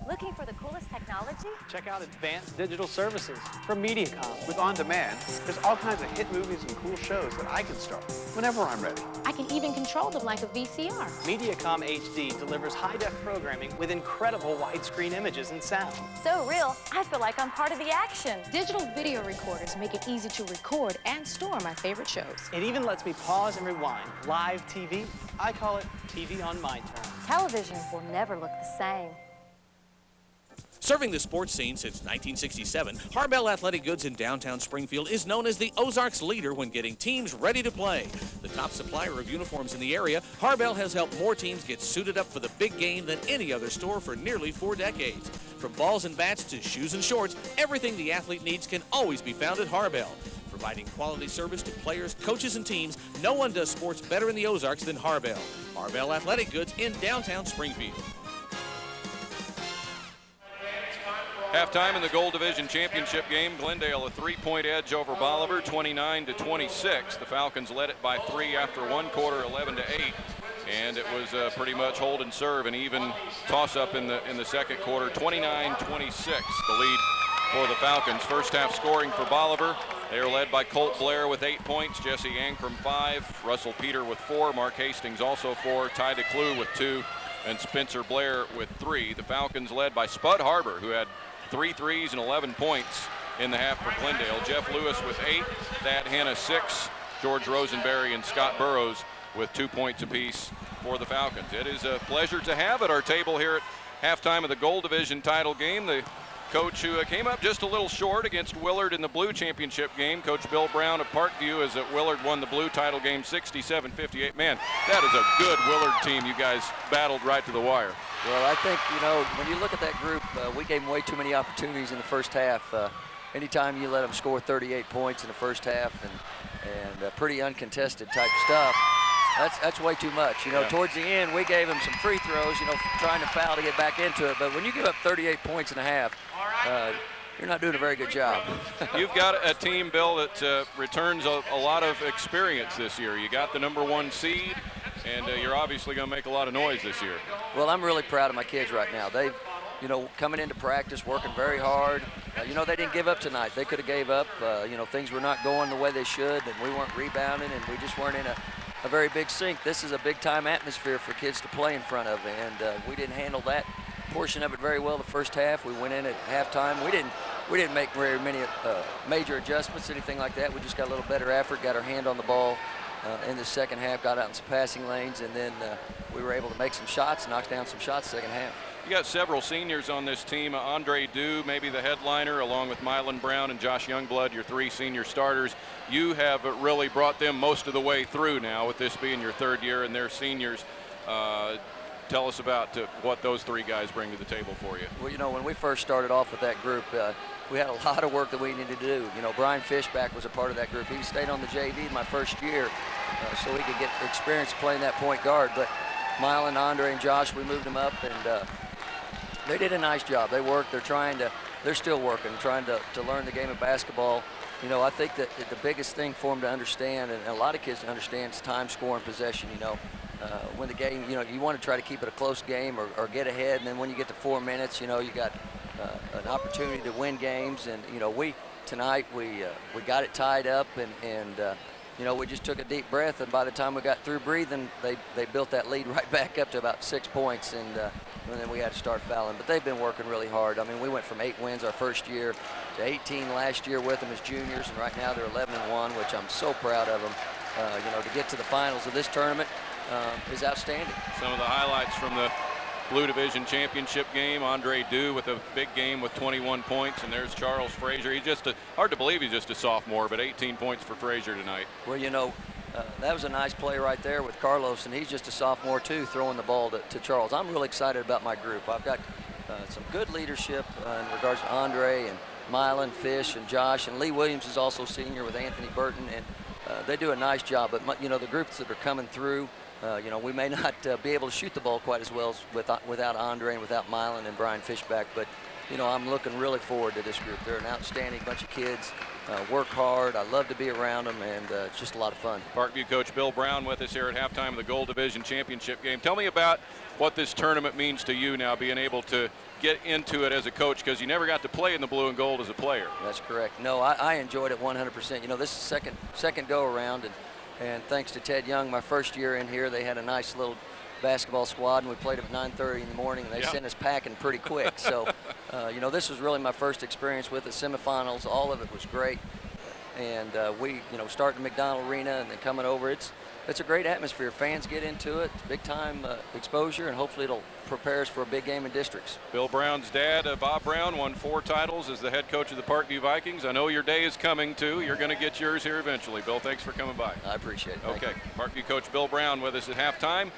Looking for the coolest technology? Check out Advanced Digital Services from MediaCom. With On Demand, there's all kinds of hit movies and cool shows that I can start whenever I'm ready. I can even control them like a VCR. MediaCom HD delivers high-def programming with incredible widescreen images and sound. So real, I feel like I'm part of the action. Digital video recorders make it easy to record and store my favorite shows. It even lets me pause and rewind live TV. I call it TV on my terms. Television will never look the same. Serving the sports scene since 1967, Harbell Athletic Goods in downtown Springfield is known as the Ozarks leader when getting teams ready to play. The top supplier of uniforms in the area, Harbell has helped more teams get suited up for the big game than any other store for nearly 4 decades. From balls and bats to shoes and shorts, everything the athlete needs can always be found at Harbell. Providing quality service to players, coaches, and teams, no one does sports better in the Ozarks than Harbell. Harbell Athletic Goods in downtown Springfield. Halftime in the Gold Division Championship game, Glendale a 3-point edge over Bolivar, 29-26. The Falcons led it by 3 after 1 quarter, 11-8. And it was pretty much hold and serve, an even toss-up in the second quarter, 29-26, the lead for the Falcons. First half scoring for Bolivar. They are led by Colt Blair with 8 points, Jesse Ankrum 5, Russell Peter with 4, Mark Hastings also 4, Ty DeClue with 2, and Spencer Blair with 3. The Falcons led by Spud Harbor, who had 3 threes and 11 points in the half for Glendale. Jeff Lewis with 8, Thad Hanna 6, George Rosenberry and Scott Burrows with 2 points apiece for the Falcons. It is a pleasure to have at our table here at halftime of the Gold Division title game the coach who came up just a little short against Willard in the blue championship game, Coach Bill Brown of Parkview, as Willard won the blue title game 67-58. Man, that is a good Willard team. You guys battled right to the wire. Well, I think, you know, when you look at that group, we gave them way too many opportunities in the first half. Anytime you let them score 38 points in the first half and pretty uncontested type stuff, that's way too much. You know, towards the end, we gave them some free throws, you know, trying to foul to get back into it. But when you give up 38 points in a half, you're not doing a very good job. You've got a team, Bill, that returns a lot of experience this year. You got the #1 seed, and you're obviously going to make a lot of noise this year. Well, I'm really proud of my kids right now. They've, you know, coming into practice, working very hard. You know, they didn't give up tonight. They could have gave up. You know, things were not going the way they should, and we weren't rebounding, and we just weren't in a very big sync. This is a big-time atmosphere for kids to play in front of, and we didn't handle that portion of it very well the first half. We went in at halftime. We didn't make very many major adjustments, anything like that. We just got a little better effort, got our hand on the ball in the second half, got out in some passing lanes, and then we were able to make some shots, knock down some shots second half. You got several seniors on this team. Andre Dew, maybe the headliner, along with Mylan Brown and Josh Youngblood, your 3 senior starters. You have really brought them most of the way through now, with this being your 3rd year and they're seniors. Tell us about what those 3 guys bring to the table for you. Well, you know, when we first started off with that group, we had a lot of work that we needed to do. You know, Brian Fishback was a part of that group. He stayed on the JV my first year so he could get experience playing that point guard. But Mylan, Andre, and Josh, we moved them up, and they did a nice job. They worked. They're still working, trying to learn the game of basketball. You know, I think that the biggest thing for them to understand, and a lot of kids to understand, is time, score, and possession. You know, when the game, you know, you want to try to keep it a close game or get ahead, and then when you get to 4 minutes, you know, you got an opportunity to win games. And you know, tonight we got it tied up, and you know, we just took a deep breath, and by the time we got through breathing, they built that lead right back up to about 6 points, and then we had to start fouling. But they've been working really hard. I mean, we went from 8 wins our first year to 18 last year with them as juniors, and right now they're 11-1, which I'm so proud of them. You know, to get to the finals of this tournament is outstanding. Some of the highlights from the Blue Division Championship game. Andre Dew with a big game with 21 points, and there's Charles Frazier. He's just hard to believe he's just a sophomore, but 18 points for Frazier tonight. Well, you know, that was a nice play right there with Carlos, and he's just a sophomore too, throwing the ball to Charles. I'm really excited about my group. I've got some good leadership in regards to Andre and Mylan, Fish, and Josh, and Lee Williams is also senior with Anthony Burton, and they do a nice job. But you know, the groups that are coming through, you know, we may not be able to shoot the ball quite as well as without Andre and without Mylan and Brian Fishback, but you know, I'm looking really forward to this group. They're an outstanding bunch of kids, work hard. I love to be around them, and it's just a lot of fun. Parkview coach Bill Brown with us here at halftime of the Gold Division Championship game. Tell me about what this tournament means to you now, being able to get into it as a coach, because you never got to play in the blue and gold as a player. That's correct. No, I enjoyed it 100%. You know, this is second go around, and thanks to Ted Young, my first year in here, they had a nice little basketball squad, and we played at 9:30 in the morning, and they sent us packing pretty quick. So, you know, this was really my first experience with the semifinals. All of it was great, and we, you know, starting at McDonald Arena and then coming over. It's a great atmosphere. Fans get into it. It's big time exposure, and hopefully it'll prepare us for a big game in districts. Bill Brown's dad, Bob Brown, won 4 titles as the head coach of the Parkview Vikings. I know your day is coming too. You're going to get yours here eventually. Bill, thanks for coming by. I appreciate it. Okay, Parkview coach Bill Brown with us at halftime.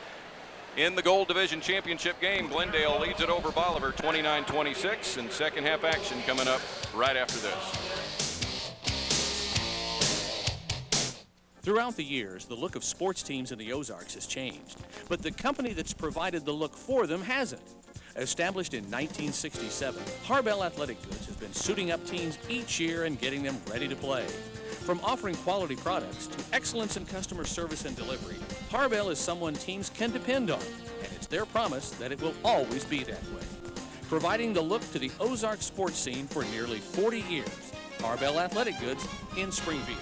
In the Gold Division Championship game, Glendale leads it over Bolivar 29-26, and second half action coming up right after this. Throughout the years, the look of sports teams in the Ozarks has changed, but the company that's provided the look for them hasn't. Established in 1967, Harbell Athletic Goods has been suiting up teams each year and getting them ready to play. From offering quality products to excellence in customer service and delivery, Harbell is someone teams can depend on, and it's their promise that it will always be that way. Providing the look to the Ozark sports scene for nearly 40 years, Harbell Athletic Goods in Springfield.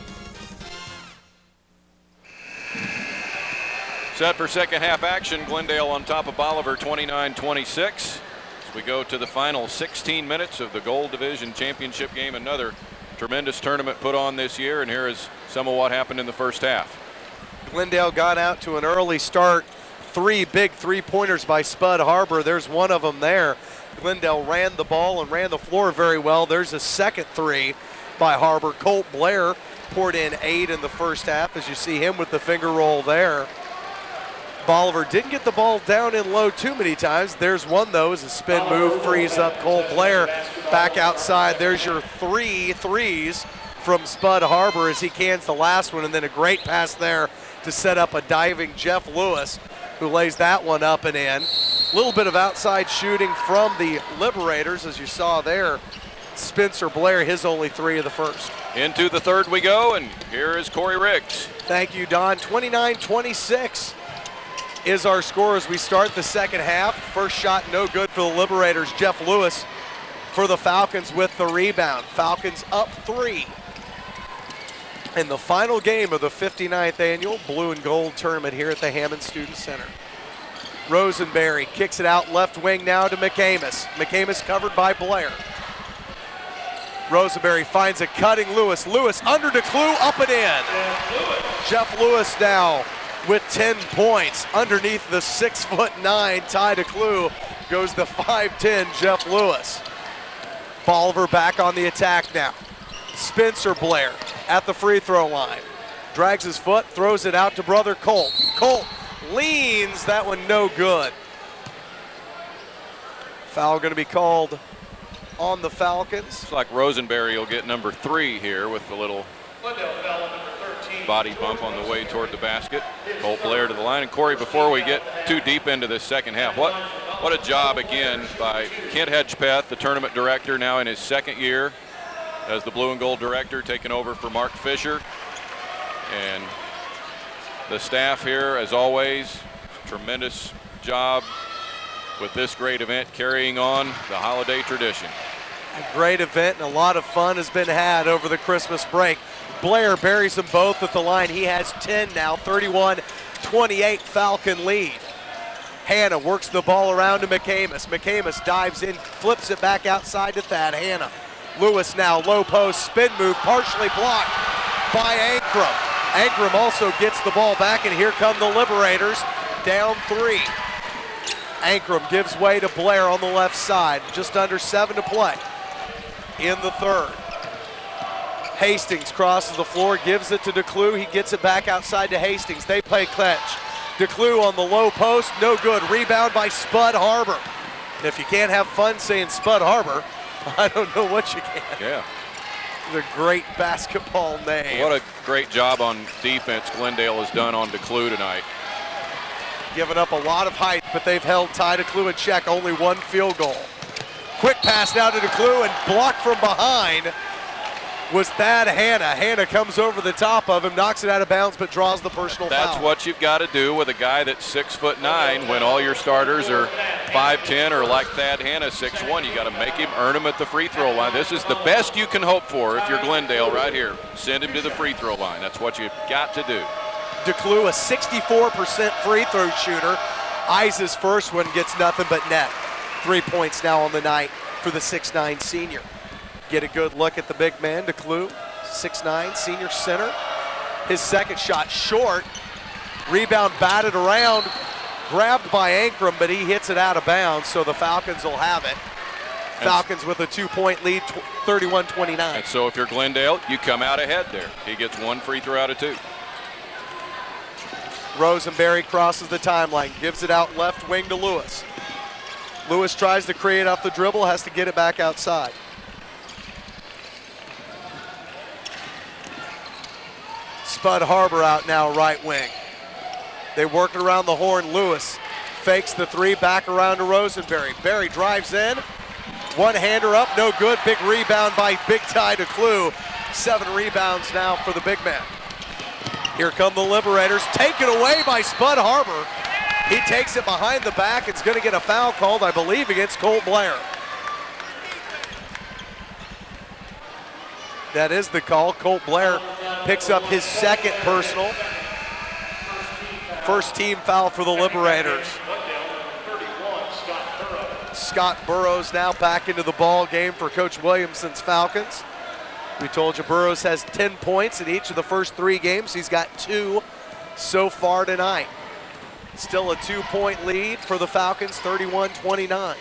Set for second half action, Glendale on top of Bolivar 29-26. As we go to the final 16 minutes of the Gold Division Championship game, another tremendous tournament put on this year, and here is some of what happened in the first half. Glendale got out to an early start. 3 big three-pointers by Spud Harbor. There's one of them there. Glendale ran the ball and ran the floor very well. There's a second 3 by Harbor. Colt Blair poured in 8 in the first half, as you see him with the finger roll there. Bolivar didn't get the ball down in low too many times. There's one, though, as a spin move frees up Colt Blair. Back outside, there's your 3 threes from Spud Harbor as he cans the last one, and then a great pass there to set up a diving Jeff Lewis, who lays that one up and in. A little bit of outside shooting from the Liberators, as you saw there. Spencer Blair, his only 3 of the first. Into the third we go, and here is Corey Riggs. Thank you, Don. 29-26. Is our score as we start the second half. First shot no good for the Liberators. Jeff Lewis for the Falcons with the rebound. Falcons up 3 in the final game of the 59th annual Blue and Gold tournament here at the Hammond Student Center. Rosenberry kicks it out left wing now to McCamus. McCamus covered by Blair. Rosenberry finds a cutting Lewis. Lewis under DeClue, up and in. Jeff Lewis now with 10 points underneath the 6'9" Ty DeClue. Goes the 5'10" Jeff Lewis. Bolivar back on the attack now. Spencer Blair at the free throw line. Drags his foot, throws it out to brother Colt. Colt leans, that one no good. Foul going to be called on the Falcons. Looks like Rosenberry will get number 3 here with the little body bump on the way toward the basket. Colt Blair to the line. And Corey, before we get too deep into this second half, what a job again by Kent Hedgepeth, the tournament director, now in his second year as the blue and gold director, taking over for Mark Fisher. And the staff here, as always, tremendous job with this great event, carrying on the holiday tradition. A great event and a lot of fun has been had over the Christmas break. Blair buries them both at the line. He has 10 now, 31-28 Falcon lead. Hannah works the ball around to McCamus. McCamus dives in, flips it back outside to Thad. Hannah. Lewis now, low post, spin move, partially blocked by Ankrum. Ankrum also gets the ball back, and here come the Liberators, down 3. Ankrum gives way to Blair on the left side, just under 7 to play in the third. Hastings crosses the floor, gives it to DeClue. He gets it back outside to Hastings. They play catch. DeClue on the low post, no good. Rebound by Spud Harbor. And if you can't have fun saying Spud Harbor, I don't know what you can. Yeah. The great basketball name. What a great job on defense Glendale has done on DeClue tonight. Giving up a lot of height, but they've held Ty DeClue in check. Only 1 field goal. Quick pass now to DeClue, and blocked from behind was Thad Hannah. Hannah comes over the top of him, knocks it out of bounds, but draws the personal foul. That's what you've got to do with a guy that's 6'9", when all your starters are 5'10", or like Thad Hannah, 6'1". You got to make him earn them at the free throw line. This is the best you can hope for if you're Glendale right here. Send him to the free throw line. That's what you've got to do. DeClue, a 64% free throw shooter. Eyes his first one, gets nothing but net. 3 points now on the night for the 6'9" senior. Get a good look at the big man, DeClue, 6'9", senior center. His second shot short. Rebound batted around, grabbed by Ankrum, but he hits it out of bounds, so the Falcons will have it. Falcons with a 2-point lead, 31-29. And so if you're Glendale, you come out ahead there. He gets 1 free throw out of 2. Rosenberry crosses the timeline, gives it out left wing to Lewis. Lewis tries to create off the dribble, has to get it back outside. Spud Harbor out now, right wing. They work it around the horn. Lewis fakes the 3, back around to Rosenberry. Berry drives in, one-hander up, no good. Big rebound by Big Ty DeClue. 7 rebounds now for the big man. Here come the Liberators, taken away by Spud Harbor. He takes it behind the back. It's going to get a foul called, I believe, against Colt Blair. That is the call. Colt Blair picks up his 2nd personal. First team foul for the Liberators. Scott Burrows now back into the ball game for Coach Williamson's Falcons. We told you Burrows has 10 points in each of the first 3 games. He's got 2 so far tonight. Still a 2-point lead for the Falcons, 31-29.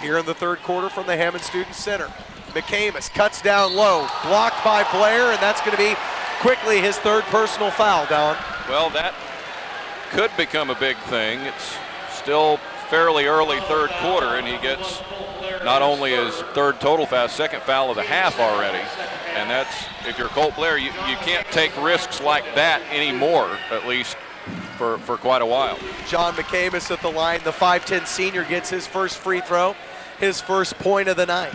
Here in the third quarter from the Hammond Student Center. McCamus cuts down low, blocked by Blair, and that's going to be quickly his 3rd personal foul, Don. Well, that could become a big thing. It's still fairly early third quarter, and he gets not only his 3rd total foul, 2nd foul of the half already. And that's, if you're Colt Blair, you can't take risks like that anymore, at least for quite a while. John McCamus at the line. The 5'10" senior gets his first free throw, his first point of the night.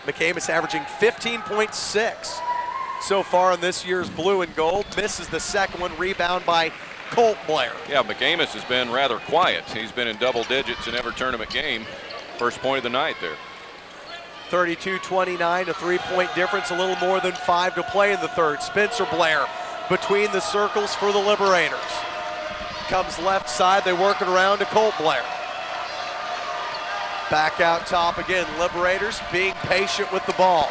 McCamus averaging 15.6 so far in this year's blue and gold. Misses the 2nd one, rebound by Colt Blair. Yeah, McCamus has been rather quiet. He's been in double digits in every tournament game. First point of the night there. 32-29, a 3-point difference, a little more than 5 to play in the third. Spencer Blair between the circles for the Liberators. Comes left side, they work it around to Colt Blair. Back out top again, Liberators being patient with the ball.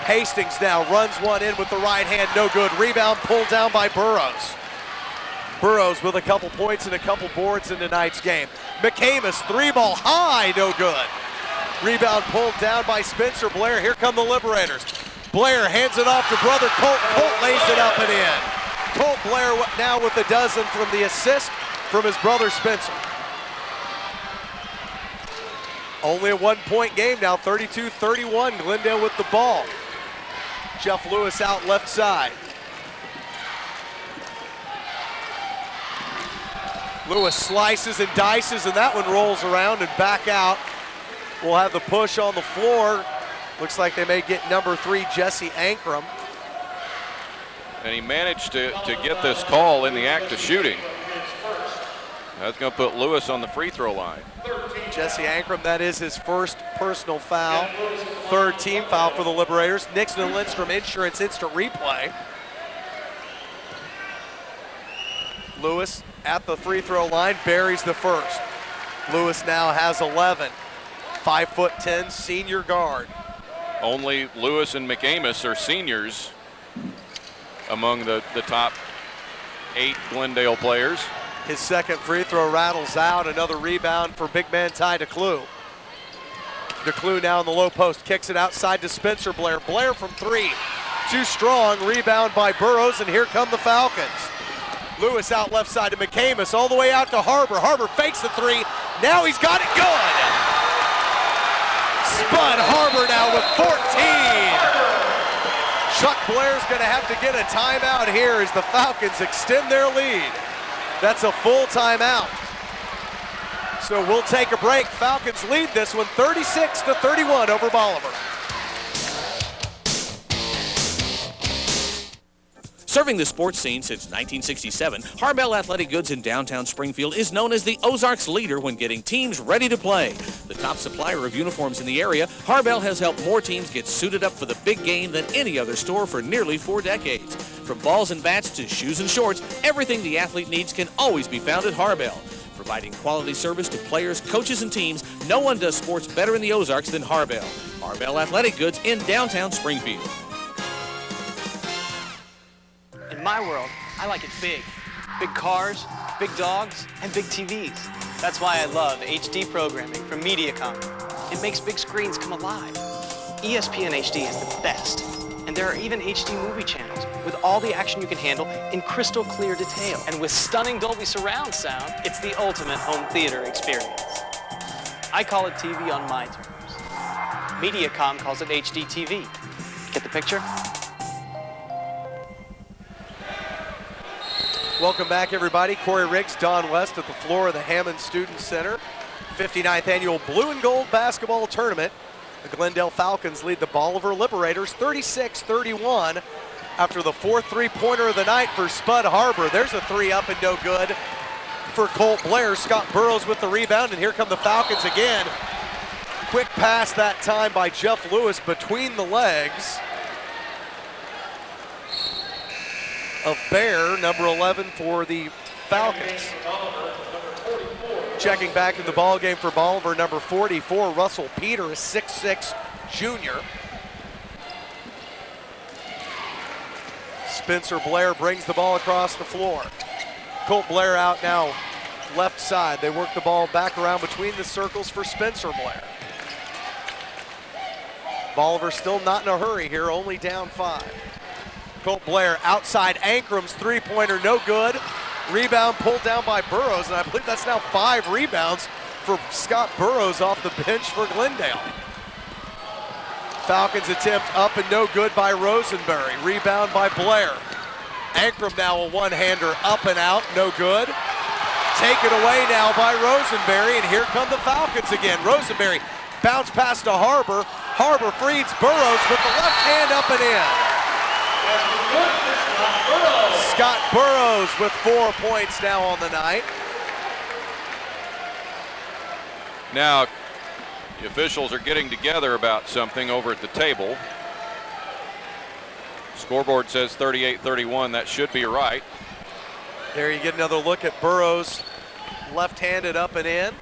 Hastings now runs one in with the right hand, no good. Rebound pulled down by Burrows. Burrows with a couple points and a couple boards in tonight's game. McCamus, 3-ball high, no good. Rebound pulled down by Spencer Blair. Here come the Liberators. Blair hands it off to brother Colt. Colt lays it up and in. Colt Blair now with a dozen from the assist from his brother Spencer. Only a 1-point game now, 32-31. Glendale with the ball. Jeff Lewis out left side. Lewis slices and dices, and that one rolls around and back out. We'll have the push on the floor. Looks like they may get number 3, Jesse Ankrum. And he managed to get this call in the act of shooting. That's going to put Lewis on the free throw line. Jesse Ankrum, that is his first personal foul. Third team foul for the Liberators. Nixon and Lindstrom Insurance instant replay. Lewis at the free throw line, buries the first. Lewis now has 11. 5'10" senior guard. Only Lewis and McAmis are seniors among the top 8 Glendale players. His second free throw rattles out. Another rebound for big man Ty DeClue. DeClue now in the low post, kicks it outside to Spencer Blair. Blair from 3, too strong, rebound by Burrows, and here come the Falcons. Lewis out left side to McAmis, all the way out to Harbor. Harbor fakes the 3, now he's got it good. Spud Harbor now with 14. Chuck Blair's gonna have to get a timeout here as the Falcons extend their lead. That's a full timeout. So we'll take a break. Falcons lead this one 36-31 over Bolivar. Serving the sports scene since 1967, Harbell Athletic Goods in downtown Springfield is known as the Ozarks leader when getting teams ready to play. The top supplier of uniforms in the area, Harbell has helped more teams get suited up for the big game than any other store for nearly 4 decades. From balls and bats to shoes and shorts, everything the athlete needs can always be found at Harbell. Providing quality service to players, coaches, and teams, no one does sports better in the Ozarks than Harbell. Harbell Athletic Goods in downtown Springfield. In my world, I like it big. Big cars, big dogs, and big TVs. That's why I love HD programming from Mediacom. It makes big screens come alive. ESPN HD is the best. And there are even HD movie channels with all the action you can handle in crystal clear detail. And with stunning Dolby surround sound, it's the ultimate home theater experience. I call it TV on my terms. Mediacom calls it HD TV. Get the picture? Welcome back, everybody. Corey Riggs, Don West at the floor of the Hammond Student Center. 59th annual Blue and Gold basketball tournament. The Glendale Falcons lead the Bolivar Liberators 36-31 after the 4th three-pointer of the night for Spud Harbor. There's a 3 up and no good for Colt Blair. Scott Burrows with the rebound, and here come the Falcons again. Quick pass that time by Jeff Lewis between the legs of Bear, number 11 for the Falcons. Checking back in the ball game for Bolivar, number 44, Russell Peter, a 6'6" junior. Spencer Blair brings the ball across the floor. Colt Blair out now left side. They work the ball back around between the circles for Spencer Blair. Bolivar still not in a hurry here, only down 5. Colt Blair outside, Ankrum's three-pointer, no good. Rebound pulled down by Burrows, and I believe that's now 5 rebounds for Scott Burrows off the bench for Glendale. Falcons attempt up and no good by Rosenberry. Rebound by Blair. Ankrum now a one-hander up and out, no good. Taken away now by Rosenberry, and here come the Falcons again. Rosenberry bounce pass to Harbor. Harbor frees Burrows with the left hand up and in. Scott Burrows with 4 points now on the night. Now, the officials are getting together about something over at the table. Scoreboard says 38-31. That should be right. There you get another look at Burrows, left-handed up and in.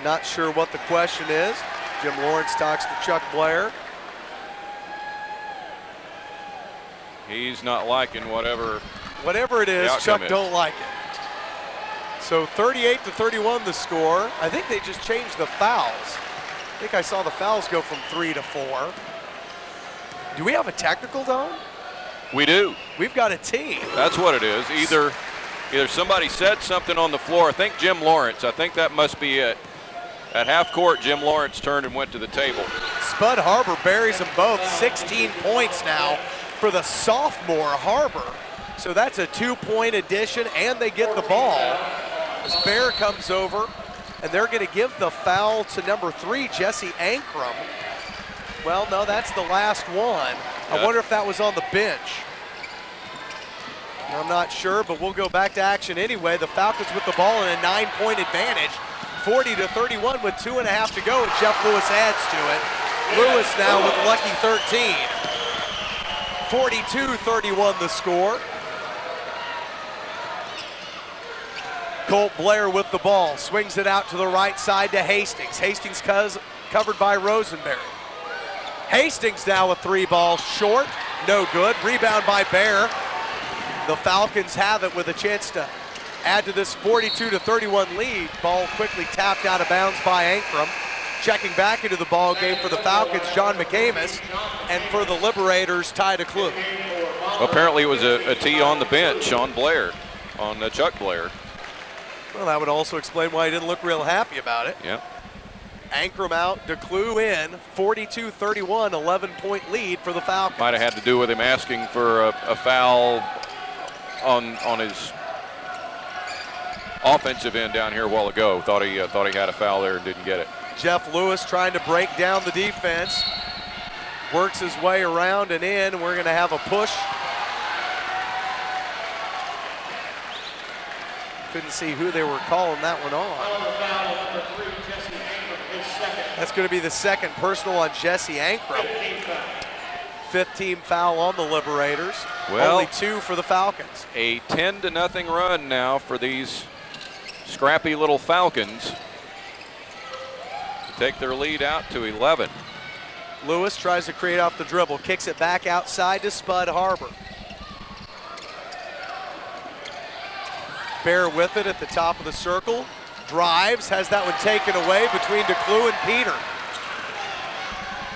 Not sure what the question is. Jim Lawrence talks to Chuck Blair. He's not liking whatever it is, Chuck don't like it. So 38-31 the score. I think they just changed the fouls. I think I saw the fouls go from 3 to 4. Do we have a technical, Don? We do. We've got a T. That's what it is. Either somebody said something on the floor. I think Jim Lawrence. I think that must be it. At half court, Jim Lawrence turned and went to the table. Spud Harbor buries them both. 16 points now for the sophomore Harbor. So that's a 2-point addition, and they get the ball. As Bear comes over, and they're going to give the foul to number 3, Jesse Ankrum. Well, no, that's the last one. I wonder if that was on the bench. I'm not sure, but we'll go back to action anyway. The Falcons with the ball and a 9-point advantage. 40-31 with 2.5 to go, and Jeff Lewis adds to it. Lewis now with lucky 13. 42-31 the score. Colt Blair with the ball, swings it out to the right side to Hastings. Hastings covered by Rosenberry. Hastings now with 3 balls short, no good. Rebound by Bear. The Falcons have it with a chance to add to this 42-31 lead. Ball quickly tapped out of bounds by Ankrum. Checking back into the ball game for the Falcons, John McCamus, and for the Liberators, Ty DeClue. Well, apparently it was a tee on the bench on Blair, on Chuck Blair. Well, that would also explain why he didn't look real happy about it. Yeah. Ankrum out, DeClue in, 42-31, 11-point lead for the Falcons. Might have had to do with him asking for a foul on his offensive end down here a while ago. Thought he had a foul there and didn't get it. Jeff Lewis trying to break down the defense. Works his way around and in. We're going to have a push. Couldn't see who they were calling that one on. That's going to be the second personal on Jesse Ankrum. 5th team foul on the Liberators. Well, only 2 for the Falcons. A 10-0 run now for these scrappy little Falcons to take their lead out to 11. Lewis tries to create off the dribble, kicks it back outside to Spud Harbor. Bear with it at the top of the circle. Drives, has that one taken away between DeClue and Peter.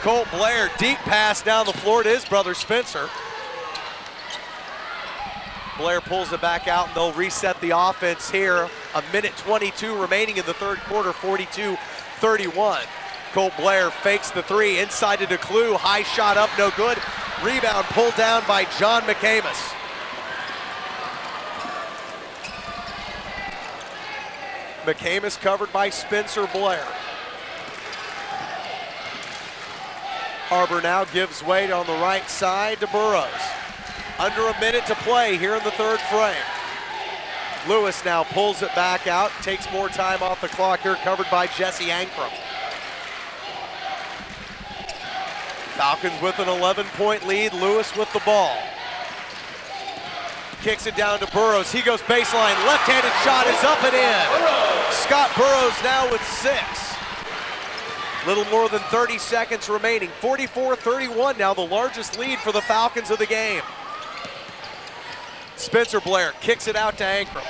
Colt Blair, deep pass down the floor to his brother Spencer. Blair pulls it back out and they'll reset the offense here. 1:22 remaining in the third quarter, 42-31. Colt Blair fakes the 3, inside to DeClue, high shot up, no good. Rebound pulled down by John McCamus. McCamus covered by Spencer Blair. Harbor now gives way on the right side to Burrows. Under a minute to play here in the third frame. Lewis now pulls it back out, takes more time off the clock here, covered by Jesse Ankrum. Falcons with an 11-point lead, Lewis with the ball. Kicks it down to Burrows, he goes baseline, left-handed shot is up and in. Scott Burrows now with 6. Little more than 30 seconds remaining, 44-31 now, the largest lead for the Falcons of the game. Spencer Blair kicks it out to Ankrum.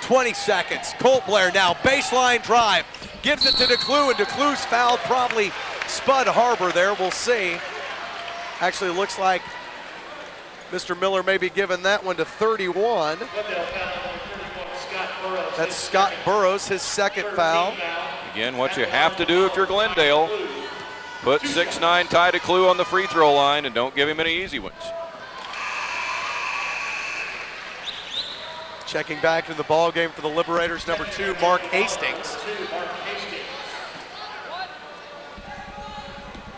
20 seconds, Colt Blair now, baseline drive, gives it to DeClue, and DeClue's fouled probably Spud Harbor there, we'll see. Actually, it looks like Mr. Miller may be giving that one to 31. That's Scott Burrows, his second foul. Again, what you have to do if you're Glendale, put 6'9" Ty DeClue on the free throw line and don't give him any easy ones. Checking back into the ball game for the Liberators, number 2, Mark Hastings.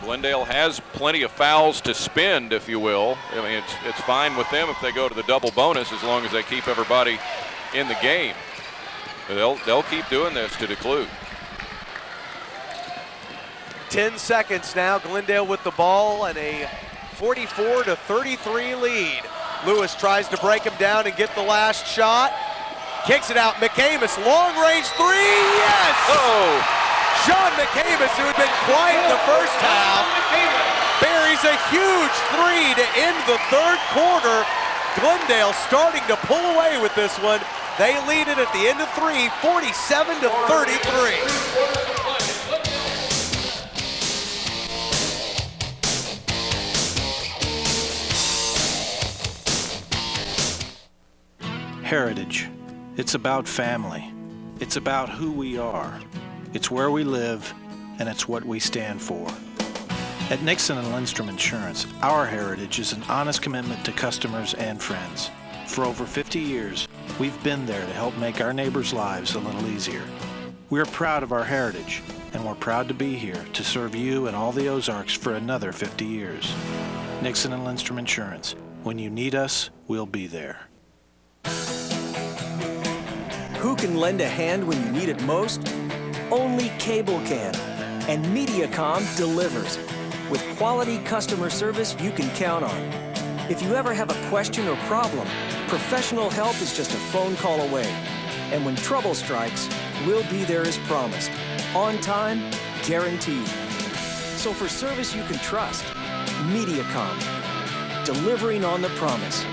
Glendale has plenty of fouls to spend, if you will. I mean, it's fine with them if they go to the double bonus as long as they keep everybody in the game. They'll keep doing this to DeClue. 10 seconds now, Glendale with the ball and a 44-33 lead. Lewis tries to break him down and get the last shot. Kicks it out, McCamus, long range 3, yes! Oh! John McCamus, who had been quiet in the first half, buries a huge 3 to end the third quarter. Glendale starting to pull away with this one. They lead it at the end of 3, 47-33. Heritage. It's about family. It's about who we are. It's where we live, and it's what we stand for. At Nixon and Lindstrom Insurance, our heritage is an honest commitment to customers and friends. For over 50 years, we've been there to help make our neighbors' lives a little easier. We're proud of our heritage, and we're proud to be here to serve you and all the Ozarks for another 50 years. Nixon and Lindstrom Insurance, When you need us, we'll be there. Who can lend a hand when you need it most? Only cable can. And Mediacom delivers. With quality customer service you can count on. If you ever have a question or problem, professional help is just a phone call away. And when trouble strikes, we'll be there as promised. On time, guaranteed. So for service you can trust, Mediacom. Delivering on the promise.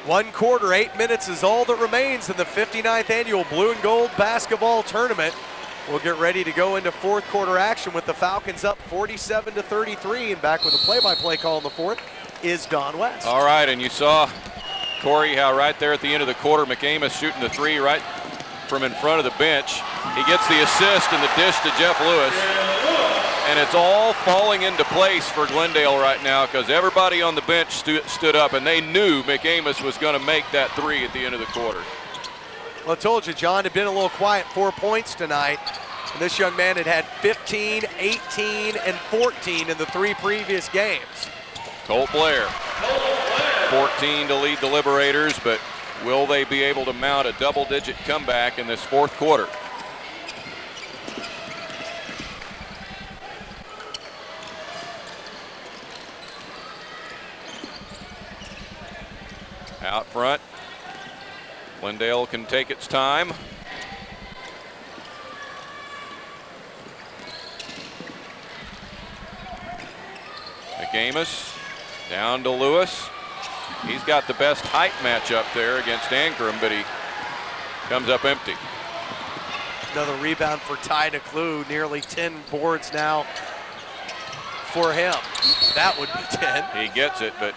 1 quarter, 8 minutes is all that remains in the 59th annual Blue and Gold Basketball Tournament. We'll get ready to go into fourth quarter action with the Falcons up 47-33, and back with a play-by-play call in the fourth is Don West. All right, and you saw, Corey, how right there at the end of the quarter, McAmis shooting the three right from in front of the bench. He gets the assist and the dish to Jeff Lewis. And it's all falling into place for Glendale right now because everybody on the bench stood up, and they knew McAmis was going to make that three at the end of the quarter. Well, I told you, John had been a little quiet, 4 points tonight. And this young man had had 15, 18, and 14 in the 3 previous games. Colt Blair, 14 to lead the Liberators, but will they be able to mount a double-digit comeback in this fourth quarter? Out front, Glendale can take its time. McAmis down to Lewis. He's got the best height matchup there against Ankrum, but he comes up empty. Another rebound for Ty DeClue, nearly 10 boards now for him. That would be 10. He gets it, but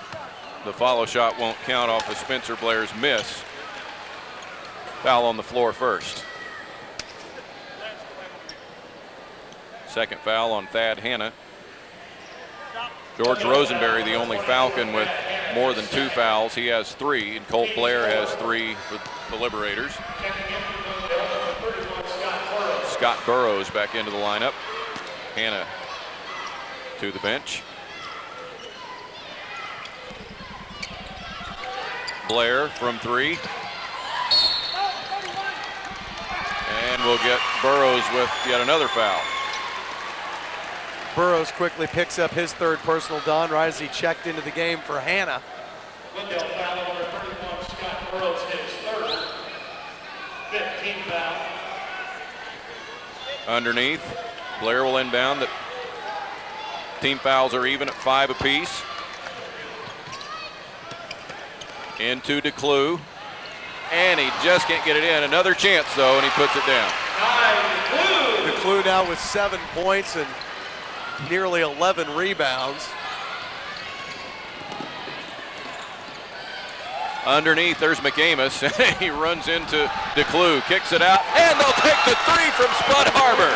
the follow shot won't count off of Spencer Blair's miss. Foul on the floor first. Second foul on Thad Hanna. George Rosenberry, the only Falcon with more than 2 fouls. He has 3, and Colt Blair has 3 for the Liberators. Scott Burrows back into the lineup. Hanna to the bench. Blair from 3. And we'll get Burrows with yet another foul. Burrows quickly picks up his 3rd personal, Don, right as he checked into the game for Hanna. Glendale foul number 31, Scott Burrows, his 3rd, 15 foul. Underneath, Blair will inbound. The team fouls are even at 5 apiece. Into DeClue, and he just can't get it in. Another chance though, and he puts it down. DeClue now with 7 points and nearly 11 rebounds. Underneath, there's McAmis. He runs into DeClue, kicks it out, and they'll take the 3 from Spud Harbor.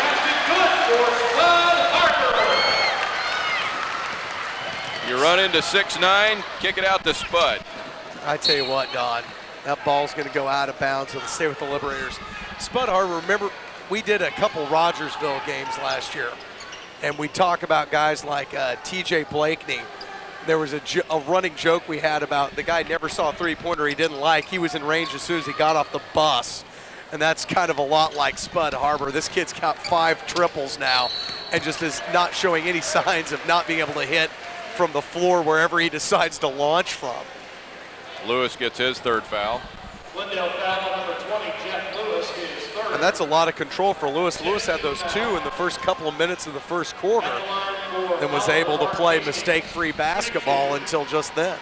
You run into 6'9", kick it out to Spud. I tell you what, Don, that ball's going to go out of bounds. It'll stay with the Liberators. Spud Harbor, remember, we did a couple Rogersville games last year, and we talk about guys like TJ Blakeney. There was a running joke we had about the guy never saw a three-pointer he didn't like. He was in range as soon as he got off the bus, and that's kind of a lot like Spud Harbor. This kid's got 5 triples now and just is not showing any signs of not being able to hit from the floor wherever he decides to launch from. Lewis gets his 3rd foul. Glendale foul number 20, Jeff Lewis, his 3rd. And that's a lot of control for Lewis. Lewis had those 2 in the first couple of minutes of the first quarter and was able to play mistake-free basketball until just then.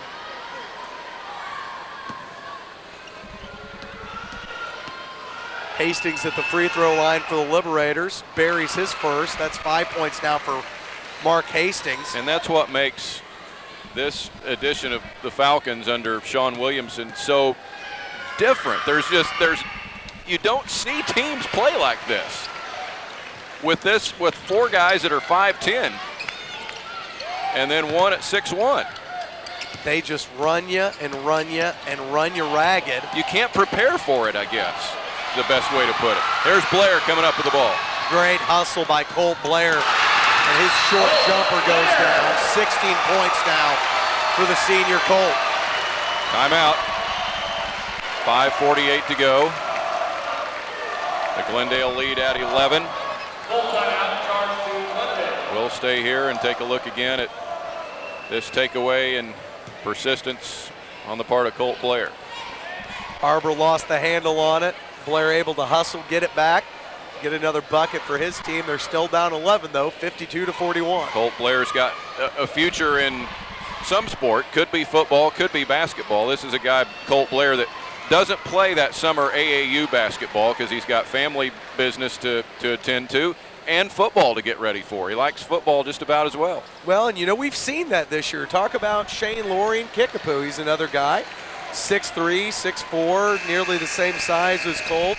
Hastings at the free throw line for the Liberators. Buries his first. That's 5 points now for Mark Hastings. And that's what makes this edition of the Falcons under Sean Williamson so different. You don't see teams play like this. With 4 guys that are 5'10", and then 1 at 6'1". They just run you and run you and run you ragged. You can't prepare for it, I guess, the best way to put it. There's Blair coming up with the ball. Great hustle by Colt Blair. And And his short jumper goes down. 16 points now for the senior Colt. Timeout. 5:48 to go. The Glendale lead at 11. We'll stay here and take a look again at this takeaway and persistence on the part of Colt Blair. Harbor lost the handle on it. Blair able to hustle, get it back, get another bucket for his team. They're still down 11 though, 52-41. Colt Blair's got a future in some sport. Could be football, could be basketball. This is a guy, Colt Blair, that doesn't play that summer AAU basketball because he's got family business to attend to and football to get ready for. He likes football just about as well. Well, and you know, we've seen that this year. Talk about Shane Loring Kickapoo. He's another guy, 6'3", 6'4", nearly the same size as Colt.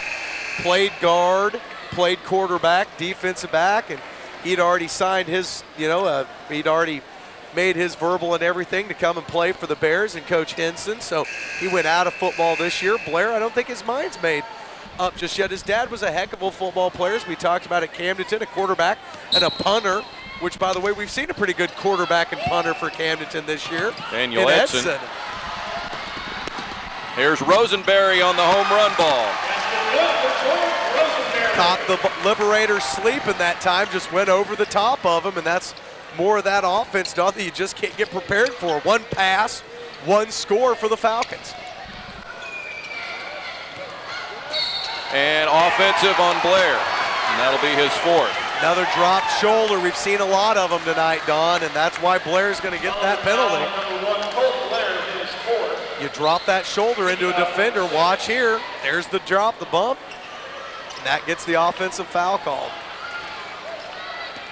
Played guard, played quarterback, defensive back, and he'd already signed his, he'd already made his verbal and everything to come and play for the Bears and Coach Henson. So he went out of football this year. Blair, I don't think his mind's made up just yet. His dad was a heck of a football player, as we talked about at Camdenton, a quarterback and a punter, which, by the way, we've seen a pretty good quarterback and punter for Camdenton this year. Daniel Edson. Here's Rosenberry on the home run ball. Caught the Liberators sleeping that time, just went over the top of him, and that's more of that offense, Don, that you just can't get prepared for. One pass, one score for the Falcons. And offensive on Blair, and that'll be his fourth. Another dropped shoulder. We've seen a lot of them tonight, Don, and that's why Blair's going to get that penalty. You drop that shoulder into a defender. Watch here. There's the drop, the bump. And that gets the offensive foul called.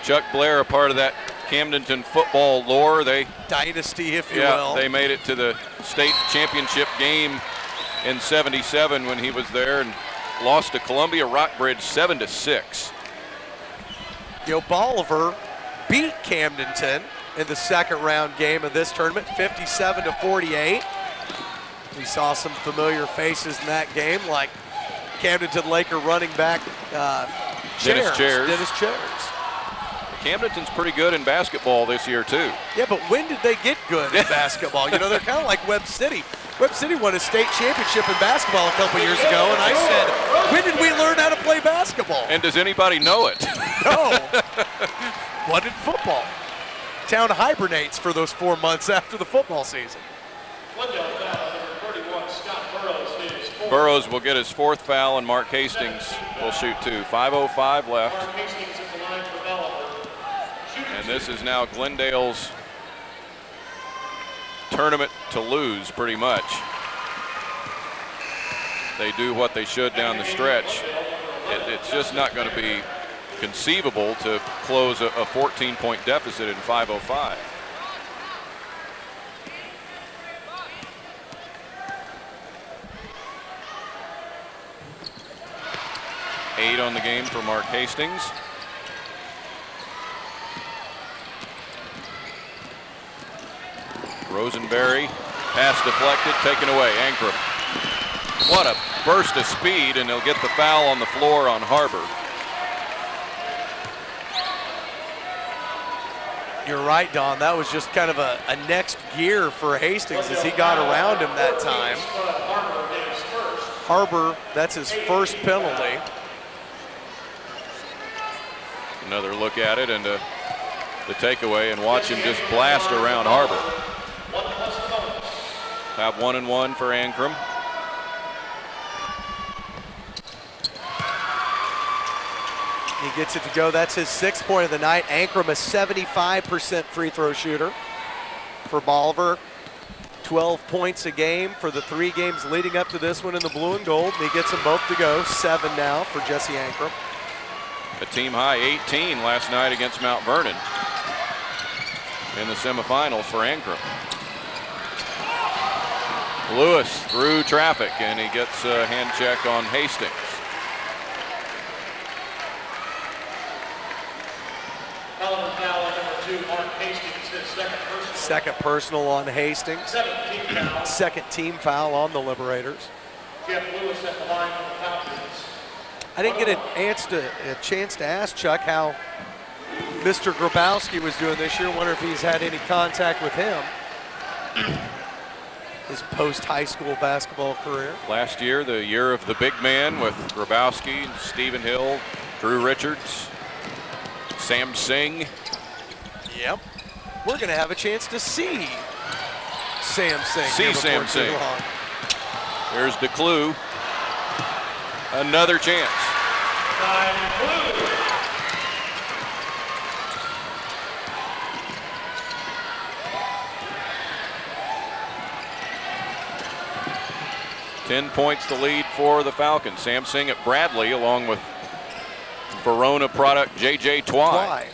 Chuck Blair, a part of that Camdenton football lore. Dynasty, if you will. They made it to the state championship game in '77 when he was there and lost to Columbia Rockbridge 7-6. Bolivar beat Camdenton in the second round game of this tournament, 57-48. We saw some familiar faces in that game, like Camdenton Laker running back Dennis Chairs. Camdenton's pretty good in basketball this year, too. Yeah, but when did they get good in basketball? They're kind of like Webb City. Webb City won a state championship in basketball a couple years ago, and I said, when did we learn how to play basketball? And does anybody know it? No. What did football? Town hibernates for those 4 months after the football season. Burrows will get his fourth foul, and Mark Hastings will shoot two. 5:05 left. And this is now Glendale's tournament to lose, pretty much. They do what they should down the stretch. It's just not going to be conceivable to close a 14-point deficit in 5:05. Eight on the game for Mark Hastings. Rosenberry, pass deflected, taken away. Ankrum. What a burst of speed, and they'll get the foul on the floor on Harbor. You're right, Don. That was just kind of a next gear for Hastings as he got around him that time. Harbor, that's his first penalty. Another look at it and the takeaway, and watch him just blast around Harbor. Have 1-and-1 for Ankrum. He gets it to go. That's his 6th point of the night. Ankrum, a 75% free throw shooter for Bolivar. 12 points a game for the 3 games leading up to this one in the blue and gold. And he gets them both to go. 7 now for Jesse Ankrum. A team high 18 last night against Mount Vernon in the semifinals for Ankrum. Lewis through traffic, and he gets a hand check on Hastings. Second personal on Hastings. Second team foul on the Liberators. I didn't get a chance to ask Chuck how Mr. Grabowski was doing this year. Wonder if he's had any contact with him. His post-high school basketball career. Last year, the year of the big man with Grabowski, Stephen Hill, Drew Richards, Sam Singh. Yep. We're going to have a chance to see Sam Singh. See Sam Singh. There's DeClue. Another chance. Time, 10 points the lead for the Falcons. Sam Singh at Bradley along with Verona product J.J. Twy.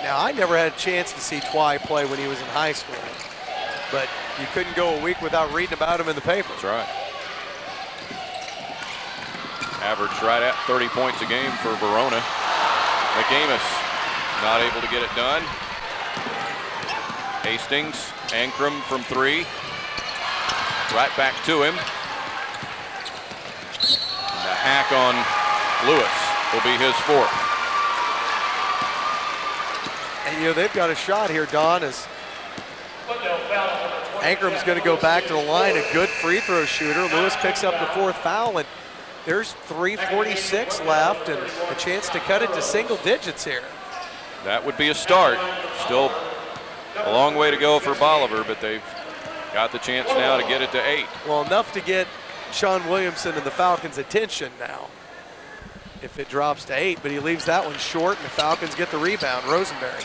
Now, I never had a chance to see Twy play when he was in high school, but you couldn't go a week without reading about him in the paper. That's right. Averaged right at 30 points a game for Verona. McAmis not able to get it done. Hastings, Ankrum from 3. Right back to him. The hack on Lewis will be his 4th. And, you know, they've got a shot here, Don, as Ankrum's going to go back to the line, a good free throw shooter. Lewis picks up the 4th foul, and there's 3:46 left and a chance to cut it to single digits here. That would be a start. Still a long way to go for Bolivar, but they've got the chance now to get it to 8. Well, enough to get Sean Williamson and the Falcons' attention now. If it drops to 8, but he leaves that one short, and the Falcons get the rebound. Rosenberry.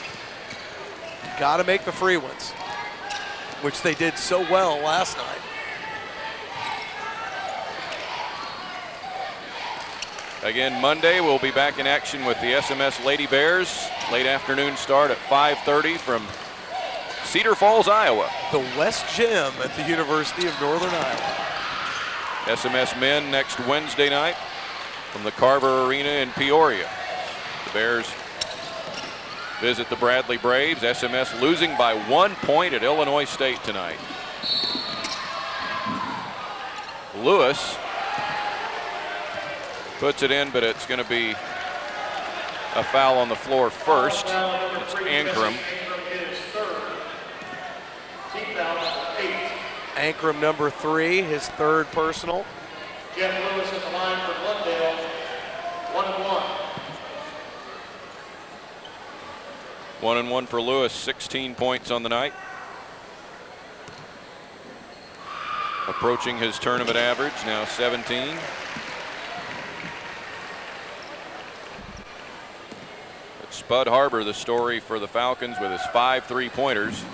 Got to make the free ones, which they did so well last night. Again, Monday we'll be back in action with the SMS Lady Bears. Late afternoon start at 5:30 from Cedar Falls, Iowa. The West Gym at the University of Northern Iowa. SMS men next Wednesday night from the Carver Arena in Peoria. The Bears visit the Bradley Braves. SMS losing by 1 point at Illinois State tonight. Lewis puts it in, but it's going to be a foul on the floor first. It's Ankrum. Ankrum, number 3, his 3rd personal. Jeff Lewis at the line for Glendale, 1-1. 1-1 for Lewis, 16 points on the night. Approaching his tournament average, now 17. But Spud Harbor, the story for the Falcons with his 5 3-pointers.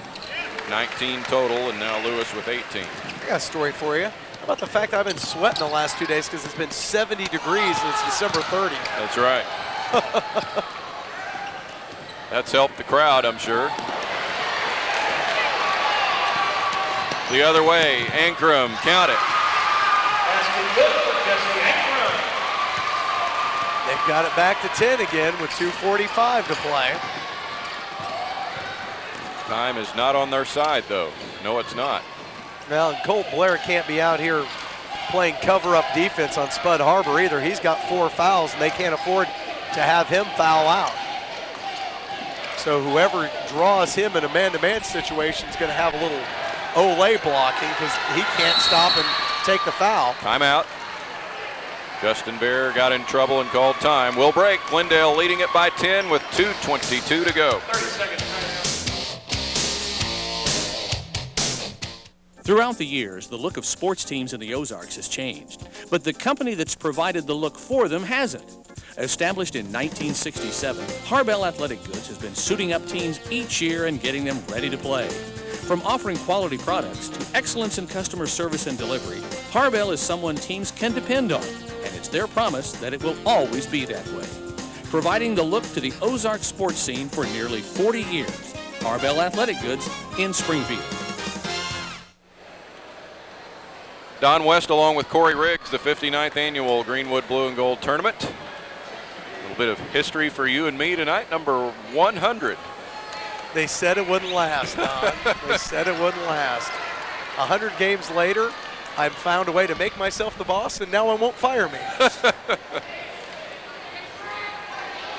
19 total, and now Lewis with 18. I got a story for you. How about the fact I've been sweating the last 2 days because it's been 70 degrees and it's December 30th. That's right. That's helped the crowd, I'm sure. The other way, Ankrum, count it. They've got it back to 10 again with 2:45 to play. Time is not on their side, though. No, it's not. Well, and Colt Blair can't be out here playing cover-up defense on Spud Harbor either. He's got 4 fouls, and they can't afford to have him foul out. So whoever draws him in a man-to-man situation is going to have a little Olay blocking because he can't stop and take the foul. Timeout. Justin Bear got in trouble and called time. We'll break. Glendale leading it by 10 with 2:22 to go. 30 seconds. Throughout the years, the look of sports teams in the Ozarks has changed, but the company that's provided the look for them hasn't. Established in 1967, Harbell Athletic Goods has been suiting up teams each year and getting them ready to play. From offering quality products to excellence in customer service and delivery, Harbell is someone teams can depend on, and it's their promise that it will always be that way. Providing the look to the Ozark sports scene for nearly 40 years, Harbell Athletic Goods in Springfield. Don West along with Corey Riggs, the 59th annual Greenwood Blue and Gold Tournament. A little bit of history for you and me tonight, number 100. They said it wouldn't last, Don. They said it wouldn't last. 100 games later, I've found a way to make myself the boss, and now I won't fire me.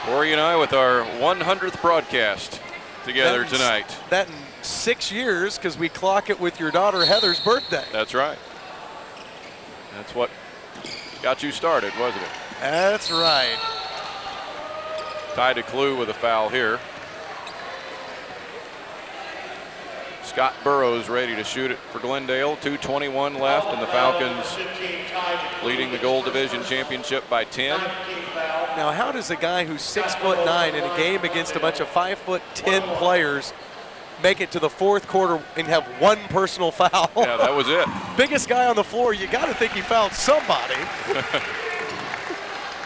Corey and I with our 100th broadcast together tonight. That in 6 years, because we clock it with your daughter Heather's birthday. That's right. That's what got you started, wasn't it? That's right. Ty DeClue with a foul here. Scott Burrows ready to shoot it for Glendale. 2:21 left, and the Falcons leading the Gold Division Championship by 10. Now, how does a guy who's 6'9" in a game against a bunch of 5'10" players make it to the fourth quarter and have one personal foul? Yeah, that was it. Biggest guy on the floor, you got to think he fouled somebody.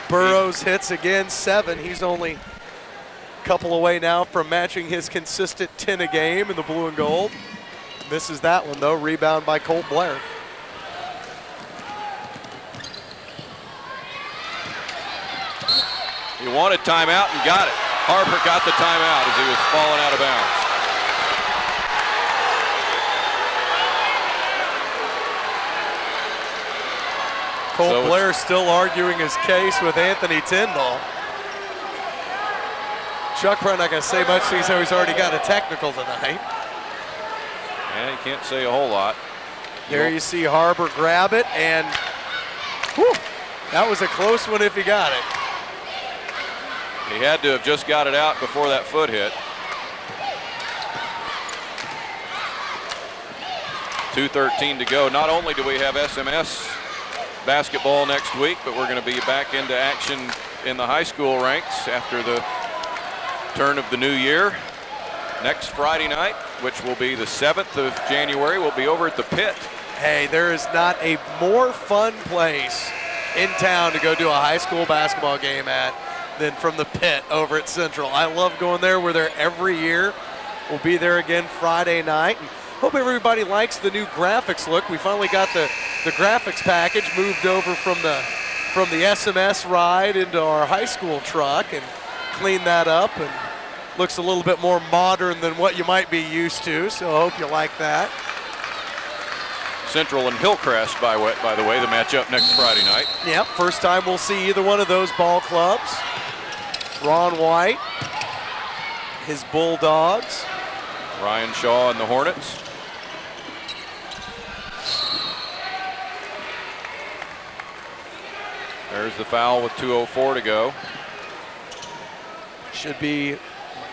Burrows hits again, 7. He's only a couple away now from matching his consistent 10 a game in the blue and gold. Misses that one, though. Rebound by Colt Blair. He wanted timeout and got it. Harper got the timeout as he was falling out of bounds. Colt Blair still arguing his case with Anthony Tyndall. Chuck probably not going to say much, since he's already got a technical tonight. Yeah, he can't say a whole lot. There you see Harper grab it, and whew, that was a close one if he got it. He had to have just got it out before that foot hit. 2:13 to go. Not only do we have SMS basketball next week, but we're going to be back into action in the high school ranks after the turn of the new year. Next Friday night, which will be the 7th of January, we'll be over at the Pit. Hey, there is not a more fun place in town to go do a high school basketball game at than from the Pit over at Central. I love going there. We're there every year. We'll be there again Friday night. And hope everybody likes the new graphics look. We finally got the graphics package moved over from the SMS ride into our high school truck and cleaned that up, and looks a little bit more modern than what you might be used to, so I hope you like that. Central and Hillcrest, by the way, the matchup next Friday night. Yep, first time we'll see either one of those ball clubs. Ron White, his Bulldogs. Ryan Shaw and the Hornets. There's the foul with 2:04 to go. Should be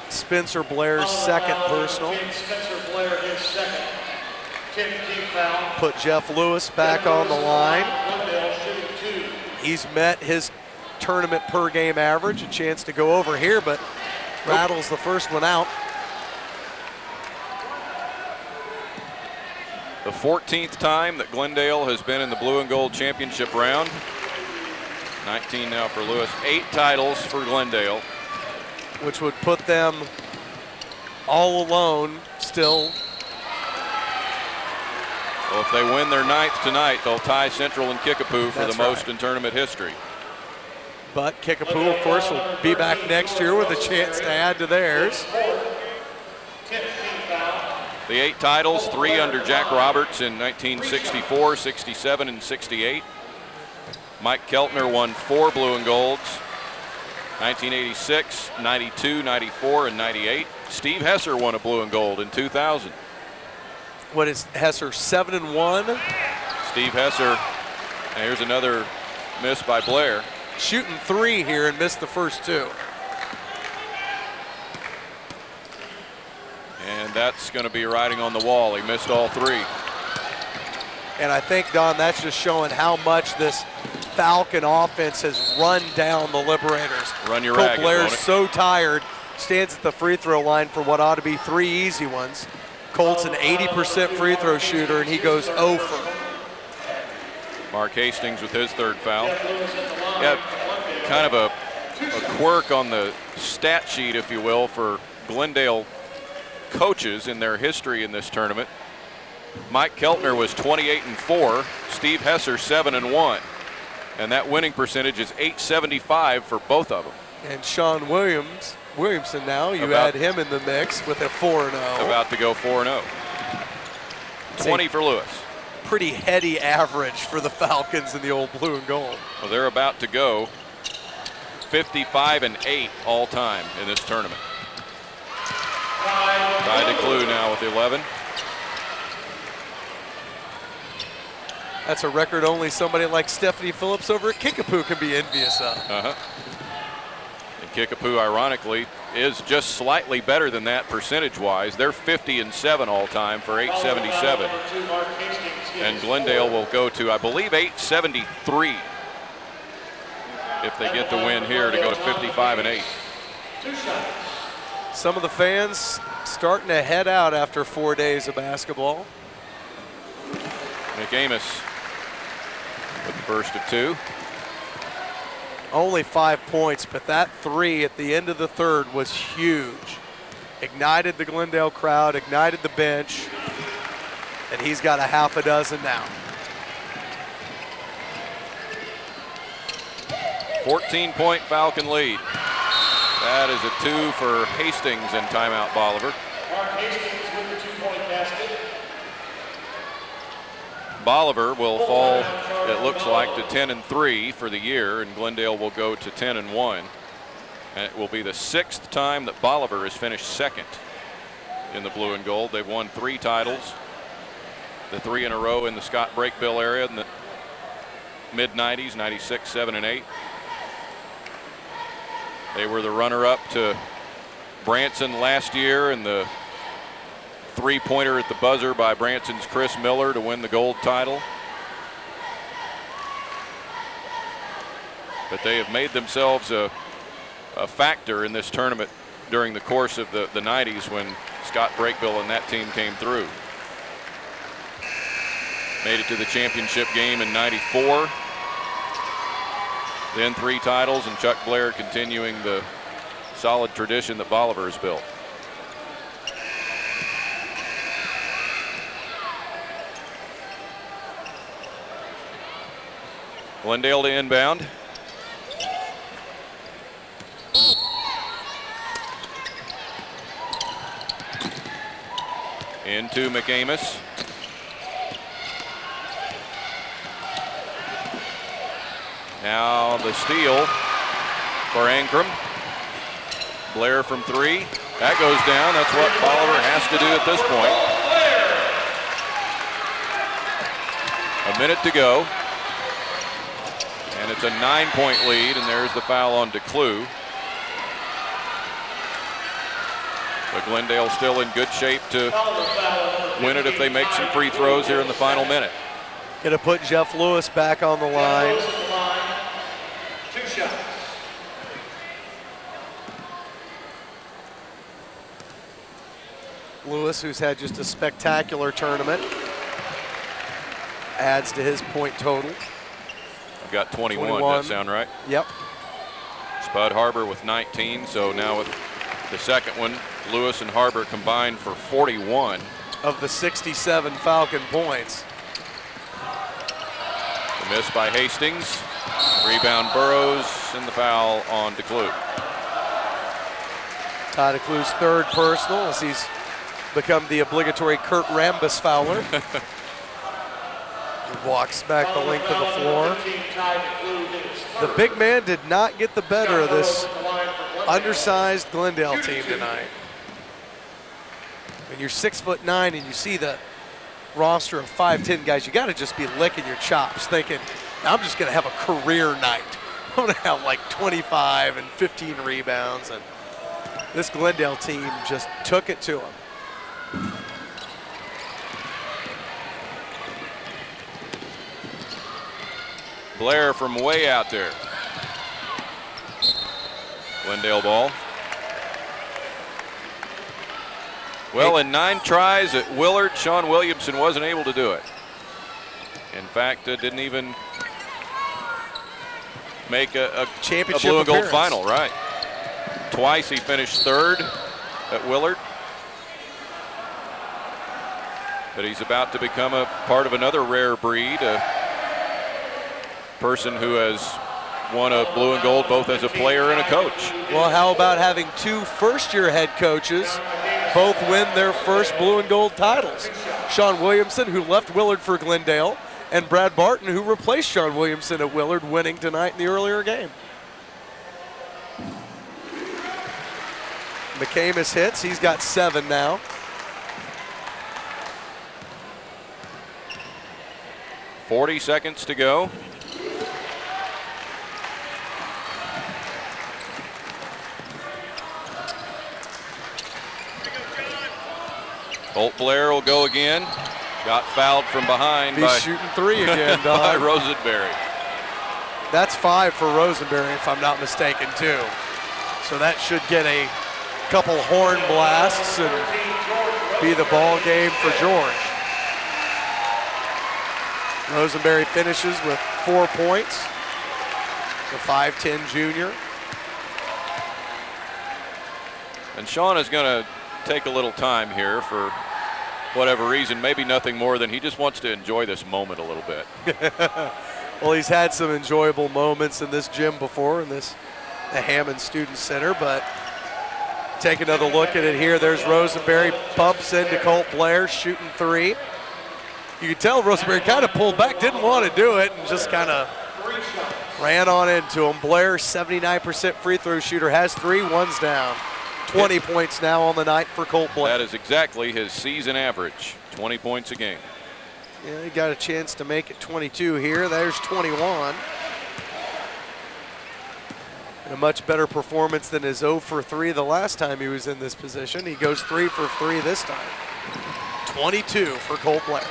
Spencer Blair's second personal. Spencer Blair is second. 10-team foul. Put Jeff Lewis back on the line. He's met his tournament per game average, a chance to go over here, but rattles the first one out. The 14th time that Glendale has been in the blue and gold championship round. 19 now for Lewis. 8 titles for Glendale. Which would put them all alone still. Well, if they win their 9th tonight, they'll tie Central and Kickapoo for the most in tournament history. But Kickapoo, of course, will be back next year with a chance to add to theirs. The 8 titles, 3 under Jack Roberts in 1964, 67, and 68. Mike Keltner won 4 blue and golds. 1986, 92, 94, and 98. Steve Hesser won a blue and gold in 2000. What is Hesser, 7-1? Steve Hesser, and here's another miss by Blair. Shooting 3 here and missed the first 2. And that's going to be riding on the wall. He missed all 3. And I think, Don, that's just showing how much this Falcon offense has run down the Liberators. Run your Colt ragged, Blair's so tired, stands at the free throw line for what ought to be 3 easy ones. Colt's an 80% free throw shooter, and he goes 0 for. Mark Hastings with his 3rd foul. Yeah, kind of a quirk on the stat sheet, if you will, for Glendale coaches in their history in this tournament. Mike Keltner was 28-4, Steve Hesser 7-1, and that winning percentage is .875 for both of them. And Sean Williamson now, you add him in the mix with a 4-0. About to go 4-0. 20 for Lewis. Pretty heady average for the Falcons in the old blue and gold. Well, they're about to go 55-8 all time in this tournament. Ty DeClue now with 11. That's a record only somebody like Stephanie Phillips over at Kickapoo can be envious of. And Kickapoo, ironically, is just slightly better than that percentage-wise. They're 50-7 all time for 877. And Glendale will go to, I believe, 873 if they get the win here to go to 55-8. Some of the fans starting to head out after 4 days of basketball. McAmis with the first of two. Only 5 points, but that three at the end of the third was huge. Ignited the Glendale crowd, ignited the bench, and he's got a half a dozen now. 14-point Falcon lead. That is a 2 for Hastings in timeout Bolivar. Hastings with the 2-point basket. Bolivar will fall, it looks like, to 10-3 for the year, and Glendale will go to 10-1. And it will be the 6th time that Bolivar has finished second in the blue and gold. They've won 3 titles, the 3 in a row in the Scott Brakebill area in the mid-90s, 96, 7, and 8. They were the runner-up to Branson last year, and the 3-pointer at the buzzer by Branson's Chris Miller to win the gold title. But they have made themselves a factor in this tournament during the course of the 90s when Scott Brakebill and that team came through. Made it to the championship game in 94. Then 3 titles, and Chuck Blair continuing the solid tradition that Bolivar has built. Glendale to inbound. Into McAmis. Now the steal for Ankrum. Blair from 3. That goes down. That's what Bolivar has to do at this point. A minute to go. And it's a 9-point lead, and there's the foul on DeClue. But Glendale still in good shape to win it if they make some free throws here in the final minute. Gonna put Jeff Lewis back on the line. 2 shots. Lewis, who's had just a spectacular tournament, adds to his point total. I've got 21. Does that sound right? Yep. Spud Harbor with 19. So now with the second one, Lewis and Harbor combined for 41. Of the 67 Falcon points. The miss by Hastings. Rebound Burrows, and the foul on DeClue. Ty DeClue's 3rd personal as he's become the obligatory Kurt Rambis fouler. He walks back the length of the floor. The big man did not get the better of this undersized Glendale team tonight. When you're 6'9" and you see the roster of 5'10" guys, you got to just be licking your chops, thinking, I'm just going to have a career night. I'm going to have like 25 and 15 rebounds, and this Glendale team just took it to them. Blair from way out there. Glendale ball. Well, in 9 tries at Willard, Sean Williamson wasn't able to do it. In fact, didn't even make a championship blue and gold appearance. final, right? Twice he finished 3rd at Willard. But he's about to become a part of another rare breed, a person who has won a blue and gold both as a player and a coach. Well, how about having 2 first-year head coaches both win their first blue and gold titles? Sean Williamson, who left Willard for Glendale, and Brad Barton, who replaced Sean Williamson at Willard, winning tonight in the earlier game. McCamus hits. He's got 7 now. .40 seconds to go. Colt Blair will go again. Got fouled from behind. He's by shooting 3 again, Don. by Rosenberry. That's 5 for Rosenberry, if I'm not mistaken, too. So that should get a couple horn blasts and be the ball game for George. Rosenberry finishes with 4 points. The 5'10" junior. And Sean is going to take a little time here for whatever reason, maybe nothing more than he just wants to enjoy this moment a little bit. Well, he's had some enjoyable moments in this gym before, in the Hammond Student Center, but take another look at it here. There's Rosenberry, bumps into Colt Blair, shooting 3. You can tell Rosenberry kind of pulled back, didn't want to do it, and just kind of ran on into him. Blair, 79% free throw shooter, has 3, 1's down. 20 points now on the night for Colt Blair. That is exactly his season average, 20 points a game. Yeah, he got a chance to make it 22 here. There's 21. And a much better performance than his 0 for 3 the last time he was in this position. He goes 3 for 3 this time. 22 for Colt Blair.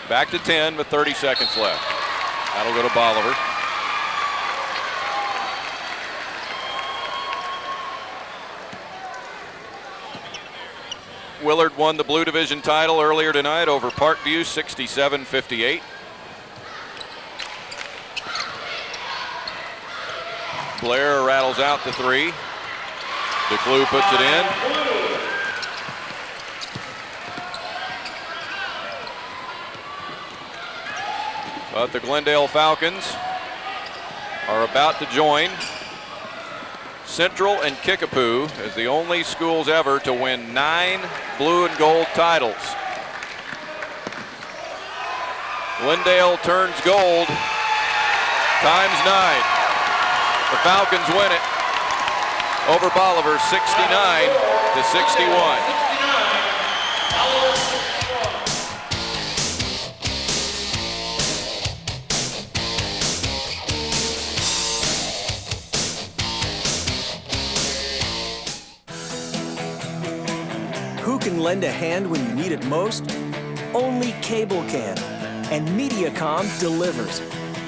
Back to 10 with 30 seconds left. That'll go to Bolivar. Willard won the Blue Division title earlier tonight over Parkview, 67-58. Blair rattles out the 3. DeClue puts it in. But the Glendale Falcons are about to join Central and Kickapoo as the only schools ever to win 9 blue and gold titles. Glendale turns gold times 9. The Falcons win it over Bolivar, 69-61. Who can lend a hand when you need it most? Only cable can. And Mediacom delivers.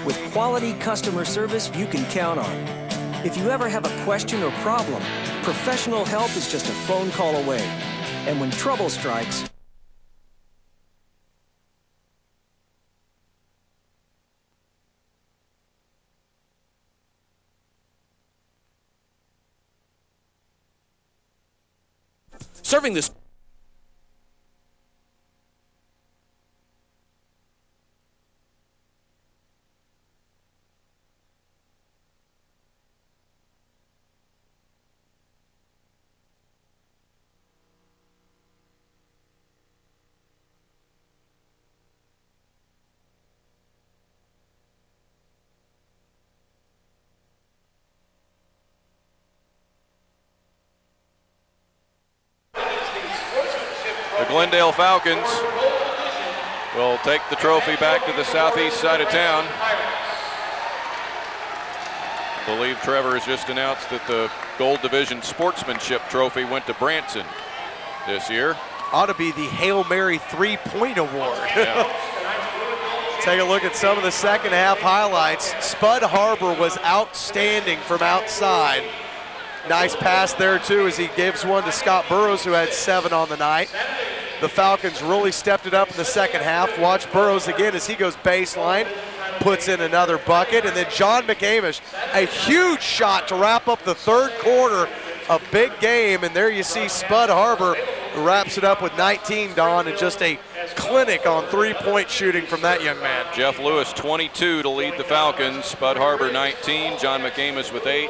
With quality customer service you can count on. If you ever have a question or problem, professional help is just a phone call away. And when trouble strikes, serving this. The Glendale Falcons will take the trophy back to the southeast side of town. I believe Trevor has just announced that the Gold Division Sportsmanship Trophy went to Branson this year. Ought to be the Hail Mary 3-point award. Yeah. Take a look at some of the second half highlights. Spud Harbor was outstanding from outside. Nice pass there too as he gives one to Scott Burrows, who had 7 on the night. The Falcons really stepped it up in the second half. Watch Burrows again as he goes baseline, puts in another bucket. And then John McCamish, a huge shot to wrap up the third quarter. A big game, and there you see Spud Harbor wraps it up with 19, Don, and just a clinic on 3-point shooting from that young man. Jeff Lewis, 22 to lead the Falcons. Spud Harbor, 19. John McCamish with 8.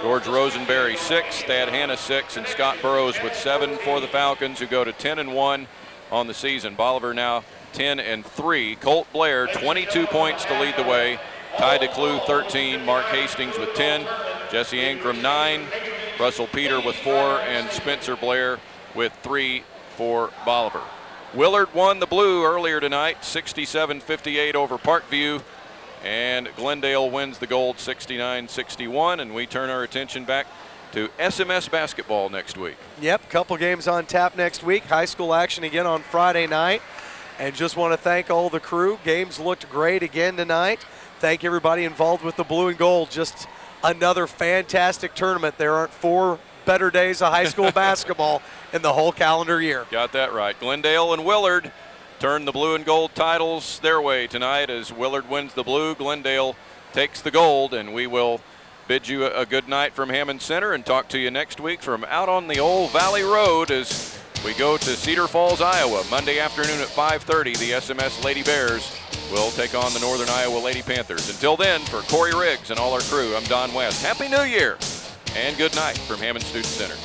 George Rosenberry, 6. Thad Hanna, 6. And Scott Burrows with 7 for the Falcons, who go to 10-1 on the season. Bolivar now 10-3. Colt Blair, 22 points to lead the way Ty DeClue 13, Mark Hastings with 10, Jesse Ankrum 9, Russell Peter with 4, and Spencer Blair with 3 for Bolivar. Willard won the blue earlier tonight, 67-58 over Parkview, and Glendale wins the gold 69-61, and we turn our attention back to SMS basketball next week. Yep, couple games on tap next week. High school action again on Friday night. And just want to thank all the crew. Games looked great again tonight. Thank everybody involved with the blue and gold. Just another fantastic tournament. There aren't 4 better days of high school basketball in the whole calendar year. Got that right. Glendale and Willard turn the blue and gold titles their way tonight as Willard wins the blue. Glendale takes the gold, and we will bid you a good night from Hammond Center and talk to you next week from out on the old Valley Road as we go to Cedar Falls, Iowa. Monday afternoon at 5:30, the SMS Lady Bears will take on the Northern Iowa Lady Panthers. Until then, for Corey Riggs and all our crew, I'm Don West. Happy New Year and good night from Hammond Student Center.